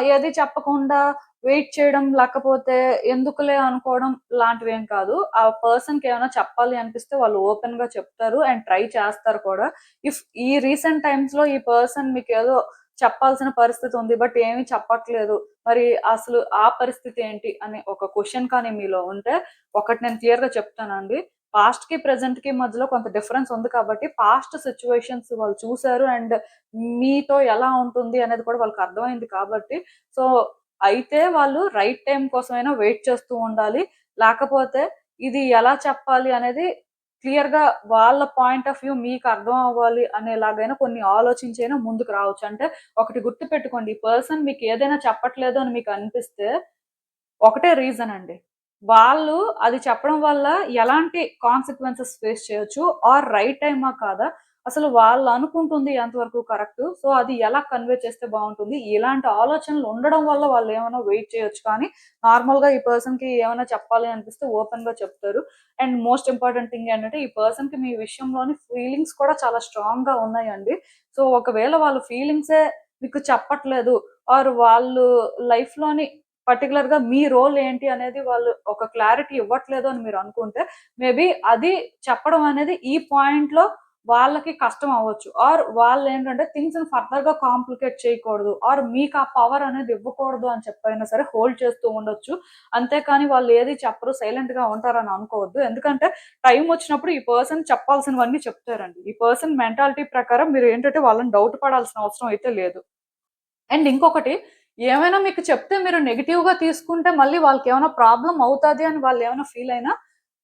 ఏది చెప్పకుండా వెయిట్ చేయడం, లేకపోతే ఎందుకులే అనుకోవడం లాంటివేం కాదు. ఆ పర్సన్‌కి ఏమైనా చెప్పాలి అనిపిస్తే వాళ్ళు ఓపెన్‌గా చెప్తారు అండ్ ట్రై చేస్తారు కూడా. ఇఫ్ ఈ రీసెంట్ టైమ్స్‌లో ఈ పర్సన్ మీకేదో చెప్పాల్సిన పరిస్థితి ఉంది. బట్ ఏమీ చెప్పట్లేదు. మరి అసలు ఆ పరిస్థితి ఏంటి అని ఒక క్వెషన్ కానీ మీలో ఉంటే, ఒకటి నేను క్లియర్‌గా చెప్తానండి. పాస్ట్‌కి, ప్రెజెంట్‌కి మధ్యలో కొంత డిఫరెన్స్ ఉంది కాబట్టి, పాస్ట్ సిట్యుయేషన్స్ వాళ్ళు చూసారు. అండ్ మీతో ఎలా ఉంటుంది అనేది కూడా వాళ్ళకి అర్థమైంది కాబట్టి, సో, అయితే వాళ్ళు రైట్ టైమ్ కోసమైనా వెయిట్ చేస్తూ ఉండాలి. లేకపోతే ఇది ఎలా చెప్పాలి అనేది క్లియర్‌గా వాళ్ళ పాయింట్ ఆఫ్ వ్యూ మీకు అర్థం అవ్వాలి అనేలాగైనా కొన్ని ఆలోచించైనా ముందుకు రావచ్చు. అంటే ఒకటి గుర్తుపెట్టుకోండి. ఈ పర్సన్ మీకు ఏదైనా చెప్పట్లేదు అని మీకు అనిపిస్తే ఒకటే రీజన్ అండి. వాళ్ళు అది చెప్పడం వల్ల ఎలాంటి కాన్సిక్వెన్సెస్ ఫేస్ చేయొచ్చు ఆర్ రైట్ టైమా కాదా? అసలు వాళ్ళు అనుకుంటుంది ఎంతవరకు కరెక్టు. సో, అది ఎలా కన్వే చేస్తే బావుంటుంది. ఇలాంటి ఆలోచనలు ఉండడం వల్ల వాళ్ళు ఏమైనా వెయిట్ చేయొచ్చు. కానీ నార్మల్‌గా ఈ పర్సన్‌కి ఏమైనా చెప్పాలి అనిపిస్తే ఓపెన్‌గా చెప్తారు. అండ్ మోస్ట్ ఇంపార్టెంట్ థింగ్ ఏంటంటే ఈ పర్సన్‌కి మీ విషయంలోని ఫీలింగ్స్ కూడా చాలా స్ట్రాంగ్‌గా ఉన్నాయండి. సో, ఒకవేళ వాళ్ళ ఫీలింగ్సే మీకు చెప్పట్లేదు ఆర్ వాళ్ళు లైఫ్‌లోని పర్టిక్యులర్‌గా మీ రోల్ ఏంటి అనేది వాళ్ళు ఒక క్లారిటీ ఇవ్వట్లేదు అని మీరు అనుకుంటే, మేబీ అది చెప్పడం అనేది ఈ పాయింట్‌లో వాళ్ళకి కష్టం అవ్వచ్చు. ఆర్ వాళ్ళేంటంటే థింగ్స్‌ని ఫర్దర్‌గా కాంప్లికేట్ చేయకూడదు. ఆర్ మీకు ఆ పవర్ అనేది ఇవ్వకూడదు అని చెప్పైనా సరే హోల్డ్ చేస్తూ ఉండొచ్చు. అంతేకాని వాళ్ళు ఏది చెప్పరు, సైలెంట్‌గా ఉంటారని అనుకోవద్దు. ఎందుకంటే టైం వచ్చినప్పుడు ఈ పర్సన్ చెప్పాల్సినవన్నీ చెప్తారండి. ఈ పర్సన్ మెంటాలిటీ ప్రకారం మీరు ఏంటంటే వాళ్ళని డౌట్ పడాల్సిన అవసరం అయితే లేదు. అండ్ ఇంకొకటి ఏమైనా మీకు చెప్తే మీరు నెగెటివ్‌గా తీసుకుంటే మళ్ళీ వాళ్ళకేమైనా ప్రాబ్లమ్ అవుతది అని వాళ్ళేమైనా ఫీల్ అయినా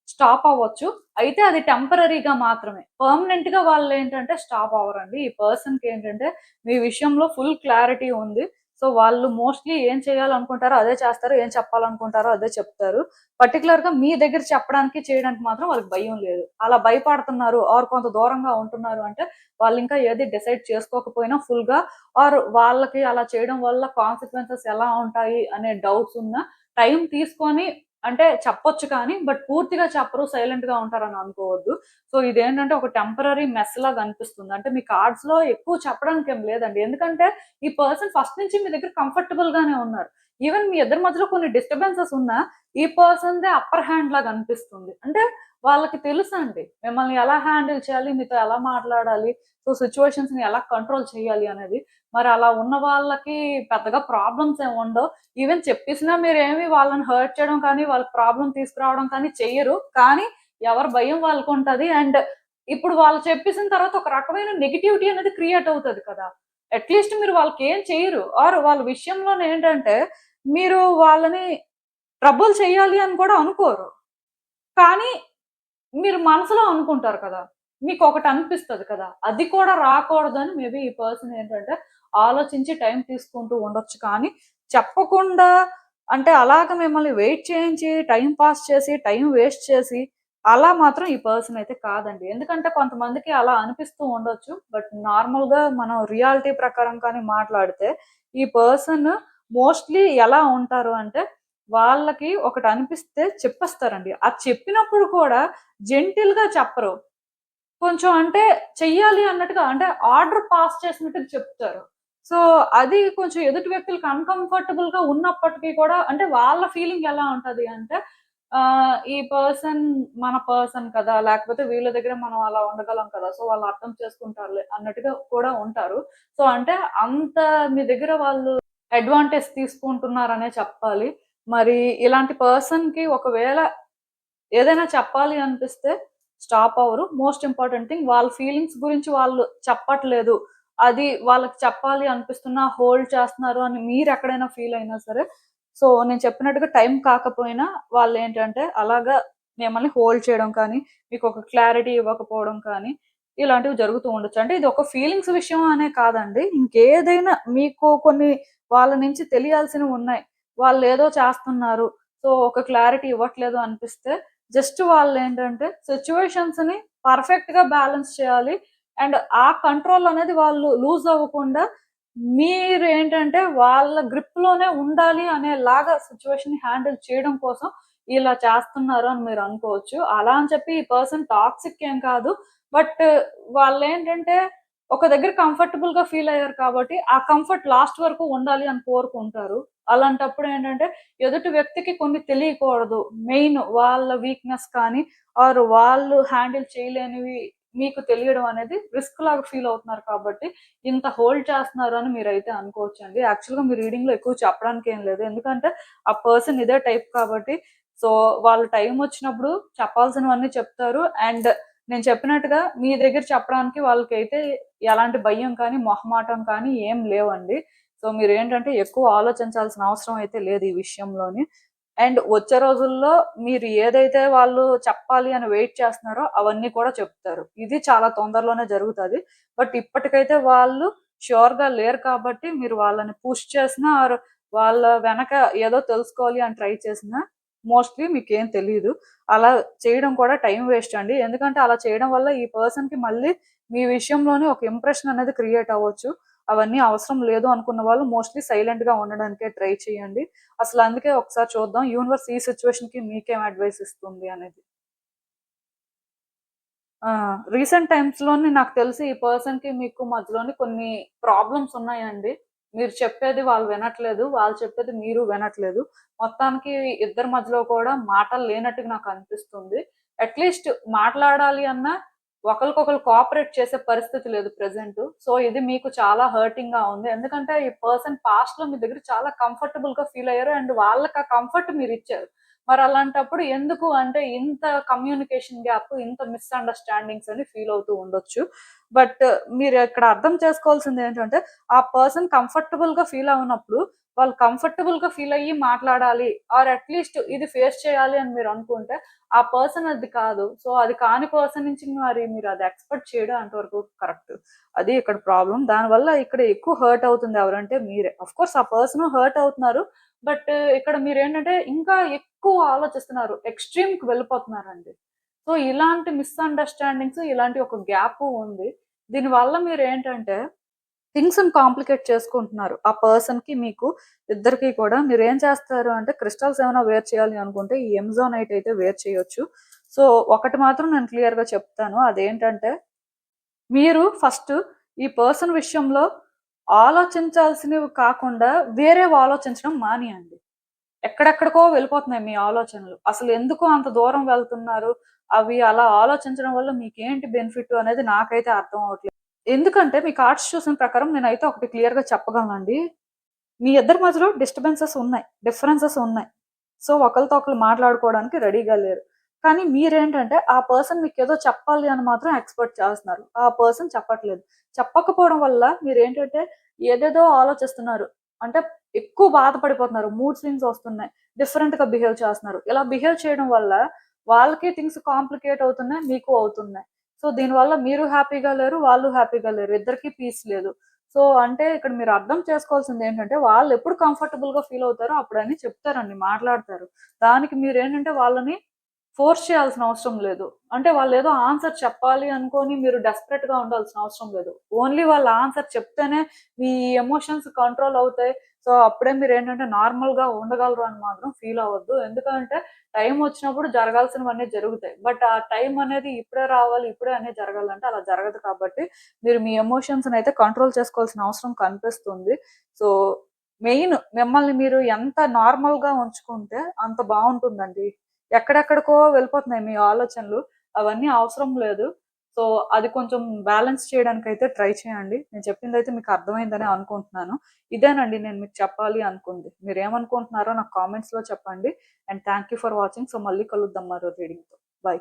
స్టాప్ అవ్వచ్చు. అయితే అది టెంపరరీగా మాత్రమే. పర్మనెంట్‌గా వాళ్ళేంటంటే స్టాప్ అవ్వరండి. ఈ పర్సన్‌కేంటంటే మీ విషయంలో ఫుల్ క్లారిటీ ఉంది. సో, వాళ్ళు మోస్ట్‌లీ ఏం చేయాలనుకుంటారో అదే చేస్తారు. ఏం చెప్పాలనుకుంటారో అదే చెప్తారు. పర్టిక్యులర్‌గా మీ దగ్గర చెప్పడానికి, చేయడానికి మాత్రం వాళ్ళకి భయం లేదు. అలా భయపడుతున్నారు ఆర్ కొంత దూరంగా ఉంటున్నారు అంటే వాళ్ళింకా ఏది డిసైడ్ చేసుకోకపోయినా ఫుల్‌గా ఆర్ వాళ్ళకి అలా చేయడం వల్ల కాన్సిక్వెన్సెస్ ఎలా ఉంటాయి అనే డౌట్స్ ఉన్నా టైం తీసుకొని అంటే చెప్పొచ్చు కానీ, బట్ పూర్తిగా చెప్పరు. సైలెంట్‌గా ఉంటారని అనుకోవద్దు. సో, ఇదేంటంటే ఒక టెంపరరీ మెస్ లాగా అనిపిస్తుంది. అంటే మీ కార్డ్స్‌లో ఎక్కువ చెప్పడానికేం లేదండి. ఎందుకంటే ఈ పర్సన్ ఫస్ట్ నుంచి మీ దగ్గర కంఫర్టబుల్ గానే ఉన్నారు. ఈవెన్ మీ ఇద్దరి మధ్యలో కొన్ని డిస్టర్బెన్సెస్ ఉన్నా, ఈ పర్సన్‌దే అప్పర్ హ్యాండ్ లాగా అనిపిస్తుంది. అంటే వాళ్ళకి తెలుసండి. మిమ్మల్ని ఎలా హ్యాండిల్ చేయాలి, మీతో ఎలా మాట్లాడాలి, సో, సిట్యుయేషన్స్‌ని ఎలా కంట్రోల్ చేయాలి అనేది. మరి అలా ఉన్న వాళ్ళకి పెద్దగా ప్రాబ్లమ్స్ ఏమి ఉండవు. ఈవెన్ చెప్పేసినా మీరేమి వాళ్ళని హర్ట్ చేయడం కానీ, వాళ్ళకి ప్రాబ్లమ్ తీసుకురావడం కానీ చెయ్యరు. కానీ ఎవరి భయం వాళ్ళకుంటది. అండ్ ఇప్పుడు వాళ్ళు చెప్పేసిన తర్వాత ఒక రకమైన నెగటివిటీ అనేది క్రియేట్ అవుతది కదా! అట్‌లీస్ట్ మీరు వాళ్ళకేం చెయ్యరు. ఆర్ వాళ్ళ విషయంలోనేంటంటే మీరు వాళ్ళని ట్రబుల్ చేయాలి అని కూడా అనుకోరు. కానీ మీరు మనసులో అనుకుంటారు కదా! మీకొకటి అనిపిస్తది కదా! అది కూడా రాకూడదని మేబీ ఈ పర్సన్ ఏంటంటే ఆలోచించి టైం తీసుకుంటూ ఉండొచ్చు. కానీ చెప్పకుండా అంటే అలాగ మిమ్మల్ని వెయిట్ చేయించి, టైం పాస్ చేసి, టైం వేస్ట్ చేసి అలా మాత్రం ఈ పర్సన్ అయితే కాదండి. ఎందుకంటే కొంతమందికి అలా అనిపిస్తూ ఉండొచ్చు. బట్ నార్మల్‌గా మనం రియాలిటీ ప్రకారం కానీ మాట్లాడితే ఈ పర్సన్ మోస్ట్‌లీ ఎలా ఉంటారు అంటే వాళ్ళకి ఒకటనిపిస్తే చెప్పేస్తారండి. అది చెప్పినప్పుడు కూడా జెంటిల్‌గా చెప్పరు. కొంచెం అంటే చెయ్యాలి అన్నట్టుగా అంటే ఆర్డర్ పాస్ చేసినట్టుగా చెప్తారు. సో, అది కొంచెం ఎదుటి వ్యక్తులకి అన్‌కంఫర్టబుల్‌గా ఉన్నప్పటికీ కూడా అంటే వాళ్ళ ఫీలింగ్ ఎలా ఉంటది అంటే ఈ పర్సన్ మన పర్సన్ కదా! లేకపోతే వీళ్ళ దగ్గర మనం అలా ఉండగలం కదా! సో, వాళ్ళు అర్థం చేసుకుంటారులే అన్నట్టుగా కూడా ఉంటారు. సో, అంటే అంత మీ దగ్గర వాళ్ళు అడ్వాంటేజ్ తీసుకుంటున్నారనే చెప్పాలి. మరి ఇలాంటి పర్సన్‌కి ఒకవేళ ఏదైనా చెప్పాలి అనిపిస్తే స్టాప్ అవ్వరు. మోస్ట్ ఇంపార్టెంట్ థింగ్ వాళ్ళ ఫీలింగ్స్ గురించి వాళ్ళు చెప్పట్లేదు. అది వాళ్ళకి చెప్పాలి అనిపిస్తున్నా హోల్డ్ చేస్తున్నారు అని మీరెక్కడైనా ఫీల్ అయినా సరే, సో, నేను చెప్పినట్టుగా టైం కాకపోయినా వాళ్ళేంటంటే అలాగా మిమ్మల్ని హోల్డ్ చేయడం కానీ, మీకొక క్లారిటీ ఇవ్వకపోవడం కానీ, ఇలాంటివి జరుగుతూ ఉండొచ్చు. అంటే ఇది ఒక ఫీలింగ్స్ విషయం అనే కాదండి. ఇంకేదైనా మీకు కొన్ని వాళ్ళ నుంచి తెలియాల్సినవున్నాయి. వాళ్ళేదో చేస్తున్నారు. సో, ఒక క్లారిటీ ఇవ్వట్లేదు అనిపిస్తే జస్ట్ వాళ్ళేంటంటే సిట్యుయేషన్స్‌ని పర్ఫెక్ట్‌గా బ్యాలెన్స్ చేయాలి. అండ్ ఆ కంట్రోల్ అనేది వాళ్ళు లూజ్ అవ్వకుండా మీరేంటంటే వాళ్ళ గ్రిప్‌లోనే ఉండాలి అనేలాగా సిట్యుయేషన్‌ని హ్యాండిల్ చేయడం కోసం ఇలా చేస్తున్నారు అని మీరు అనుకోవచ్చు. అలా అని చెప్పి ఈ పర్సన్ టాక్సిక్ ఏం కాదు. బట్ వాళ్ళేంటంటే ఒక దగ్గర కంఫర్టబుల్‌గా ఫీల్ అయ్యారు కాబట్టి ఆ కంఫర్ట్ లాస్ట్ వరకు ఉండాలి అని కోరుకుంటారు. అలాంటప్పుడు ఏంటంటే ఎదుటి వ్యక్తికి కొన్ని తెలియకూడదు. మెయిన్ వాళ్ళ వీక్‌నెస్ కానీ, ఆర్ వాళ్ళు హ్యాండిల్ చేయలేనివి మీకు తెలియడం అనేది రిస్క్ లాగా ఫీల్ అవుతున్నారు కాబట్టి ఇంత హోల్డ్ చేస్తున్నారు అని మీరైతే అనుకోవచ్చండి. యాక్చువల్‌గా మీ రీడింగ్‌లో ఎక్కువ చెప్పడానికి ఏం లేదు. ఎందుకంటే ఆ పర్సన్ ఇదే టైప్ కాబట్టి సో, వాళ్ళ టైం వచ్చినప్పుడు చెప్పాల్సినవన్నీ చెప్తారు. అండ్ నేను చెప్పినట్టుగా మీ దగ్గర చెప్పడానికి వాళ్ళకైతే ఎలాంటి భయం కానీ, మొహమాటం కానీ ఏం లేవండి. సో, మీరేంటంటే ఎక్కువ ఆలోచించాల్సిన అవసరం అయితే లేదు ఈ విషయంలోని. అండ్ వచ్చే రోజుల్లో మీరు ఏదైతే వాళ్ళు చెప్పాలి అని వెయిట్ చేస్తున్నారో అవన్నీ కూడా చెప్తారు. ఇది చాలా తొందరలోనే జరుగుతది. బట్ ఇప్పటికైతే వాళ్ళు ష్యూర్‌గా లేరు కాబట్టి మీరు వాళ్ళని పుష్ చేసినా ఆర్ వాళ్ళ వెనక ఏదో తెలుసుకోవాలి అని ట్రై చేసినా మోస్ట్‌లీ మీకేం తెలీదు. అలా చేయడం కూడా టైం వేస్ట్ అండి. ఎందుకంటే అలా చేయడం వల్ల ఈ పర్సన్‌కి మళ్ళీ మీ విషయంలోనే ఒక ఇంప్రెషన్ అనేది క్రియేట్ అవ్వచ్చు. అవన్నీ అవసరం లేదు అనుకున్న వాళ్ళు మోస్ట్‌లీ సైలెంట్‌గా ఉండడానికే ట్రై చేయండి. అసలు అందుకే ఒకసారి చూద్దాం యూనివర్స్ ఈ సిట్యుయేషన్‌కి మీకేం అడ్వైస్ ఇస్తుంది అనేది. రీసెంట్ టైమ్స్‌లోని నాకు తెలిసి ఈ పర్సన్‌కి మీకు మధ్యలోని కొన్ని ప్రాబ్లమ్స్ ఉన్నాయండి. మీరు చెప్పేది వాళ్ళు వినట్లేదు. వాళ్ళు చెప్పేది మీరు వినట్లేదు. మొత్తానికి ఇద్దరి మధ్యలో కూడా మాటలు లేనట్టుగా నాకు అనిపిస్తుంది. అట్‌లీస్ట్ మాట్లాడాలి అన్నా ఒకళ్ళకొకళ్ళు కోఆపరేట్ చేసే పరిస్థితి లేదు ప్రెజెంటు. సో, ఇది మీకు చాలా హర్టింగ్‌గా ఉంది. ఎందుకంటే ఈ పర్సన్ పాస్ట్‌లో మీ దగ్గర చాలా కంఫర్టబుల్‌గా ఫీల్ అయ్యారు. అండ్ వాళ్ళకి ఆ కంఫర్ట్ మీరిచ్చారు. మరలాంటప్పుడు ఎందుకు అంటే ఇంత కమ్యూనికేషన్ గ్యాప్, ఇంత మిస్‌అండర్‌స్టాండింగ్స్ అని ఫీల్ అవుతూ ఉండొచ్చు. బట్ మీరు ఇక్కడ అర్థం చేసుకోవాల్సిందేంటంటే, ఆ పర్సన్ కంఫర్టబుల్‌గా ఫీల్ అవునప్పుడు, వాళ్ళు కంఫర్టబుల్‌గా ఫీల్ అయ్యి మాట్లాడాలి ఆర్ అట్‌లీస్ట్ ఇది ఫేస్ చేయాలి అని మీరనుకుంటే, ఆ పర్సన్ అది కాదు. సో, అది కాని పర్సన్ నుంచి మరి మీరు అది ఎక్స్‌పెక్ట్ చేయడం ఎంతవరకు కరెక్ట్. అది ఇక్కడ ప్రాబ్లమ్. దానివల్ల ఇక్కడ ఎక్కువ హర్ట్ అవుతుంది ఎవరంటే మీరే. ఆఫ్‌కోర్స్ ఆ పర్సను హర్ట్ అవుతున్నారు. బట్ ఇక్కడ మీరేంటంటే ఇంకా ఎక్కువ ఆలోచిస్తున్నారు. ఎక్స్‌ట్రీమ్‌కి వెళ్ళిపోతున్నారండి. సో, ఇలాంటి మిస్‌అండర్‌స్టాండింగ్స్, ఇలాంటి ఒక గ్యాపు ఉంది. దీనివల్ల మీరేంటంటే థింగ్స్‌ని కాంప్లికేట్ చేసుకుంటున్నారు. ఆ పర్సన్‌కి, మీకు ఇద్దరికీ కూడా మీరేం చేస్తారు అంటే క్రిస్టల్స్ ఏమైనా వేర్ చేయాలి అనుకుంటే ఈ ఎంజోనైట్ అయితే వేర్ చేయొచ్చు. సో, ఒకటి మాత్రం నేను క్లియర్‌గా చెప్తాను. అదేంటంటే మీరు ఫస్ట్ ఈ పర్సన్ విషయంలో ఆలోచించాల్సినవి కాకుండా వేరేవి ఆలోచించడం మానేయండి. ఎక్కడెక్కడికో వెళ్ళిపోతున్నాయి మీ ఆలోచనలు. అసలు ఎందుకు అంత దూరం వెళ్తున్నారు? అవి అలా ఆలోచించడం వల్ల మీకేంటి బెనిఫిట్ అనేది నాకైతే అర్థం అవ్వట్లేదు. ఎందుకంటే మీ కార్డ్స్ చూసిన ప్రకారం నేనైతే ఒకటి క్లియర్‌గా చెప్పగలనండి. మీ ఇద్దరి మధ్యలో డిస్టర్బెన్సెస్ ఉన్నాయి. డిఫరెన్సెస్ ఉన్నాయి. సో, ఒకళ్ళతో ఒకళ్ళు మాట్లాడుకోవడానికి రెడీగా లేరు. కానీ మీరేంటంటే ఆ పర్సన్ మీకేదో చెప్పాలి అని మాత్రం ఎక్స్‌పెక్ట్ చేస్తున్నారు. ఆ పర్సన్ చెప్పట్లేదు. చెప్పకపోవడం వల్ల మీరేంటంటే ఏదేదో ఆలోచిస్తున్నారు. అంటే ఎక్కువ బాధపడిపోతున్నారు. మూడ్ స్వింగ్స్ వస్తున్నాయి. డిఫరెంట్‌గా బిహేవ్ చేస్తున్నారు. ఇలా బిహేవ్ చేయడం వల్ల వాళ్ళకి థింగ్స్ కాంప్లికేట్ అవుతున్నాయి. మీకు అవుతున్నాయి. సో, దీనివల్ల మీరు హ్యాపీగా లేరు. వాళ్ళు హ్యాపీగా లేరు. ఇద్దరికీ పీస్ లేదు. సో, అంటే ఇక్కడ మీరు అర్థం చేసుకోవాల్సిందేంటంటే, వాళ్ళెప్పుడు కంఫర్టబుల్‌గా ఫీల్ అవుతారో అప్పుడన్నీ చెప్తారండి, మాట్లాడతారు. దానికి మీరేంటంటే వాళ్ళని ఫోర్స్ చేయాల్సిన అవసరం లేదు. అంటే వాళ్ళేదో ఆన్సర్ చెప్పాలి అనుకోని మీరు డెస్పరేట్‌గా ఉండాల్సిన అవసరం లేదు. ఓన్లీ వాళ్ళ ఆన్సర్ చెప్తేనే మీ ఎమోషన్స్ కంట్రోల్ అవుతాయి. సో, అప్పుడే మీరేంటంటే నార్మల్‌గా ఉండగలరు అని మాత్రం ఫీల్ అవ్వద్దు. ఎందుకంటే టైం వచ్చినప్పుడు జరగాల్సినవన్నీ జరుగుతాయి. బట్ ఆ టైం అనేది ఇప్పుడే రావాలి, ఇప్పుడే అన్నీ జరగాలంటే అలా జరగదు కాబట్టి మీరు మీ ఎమోషన్స్‌నయితే కంట్రోల్ చేసుకోవాల్సిన అవసరం కనిపిస్తుంది. సో, మెయిన్ మిమ్మల్ని మీరు ఎంత నార్మల్‌గా ఉంచుకుంటే అంత బావుంటుందండి. ఎక్కడెక్కడికో వెళ్ళిపోతున్నాయి మీ ఆలోచనలు. అవన్నీ అవసరం లేదు. సో, అది కొంచెం బ్యాలెన్స్ చేయడానికైతే ట్రై చేయండి. నేను చెప్పిందైతే మీకు అర్థమైందనే అనుకుంటున్నాను. ఇదేనండి నేను మీకు చెప్పాలి అనుకుంది. మీరేమనుకుంటున్నారో నాకు కామెంట్స్‌లో చెప్పండి. And thank you for watching. So, మళ్ళీ కలుద్దాం మరో రీడింగ్‌తో. బై.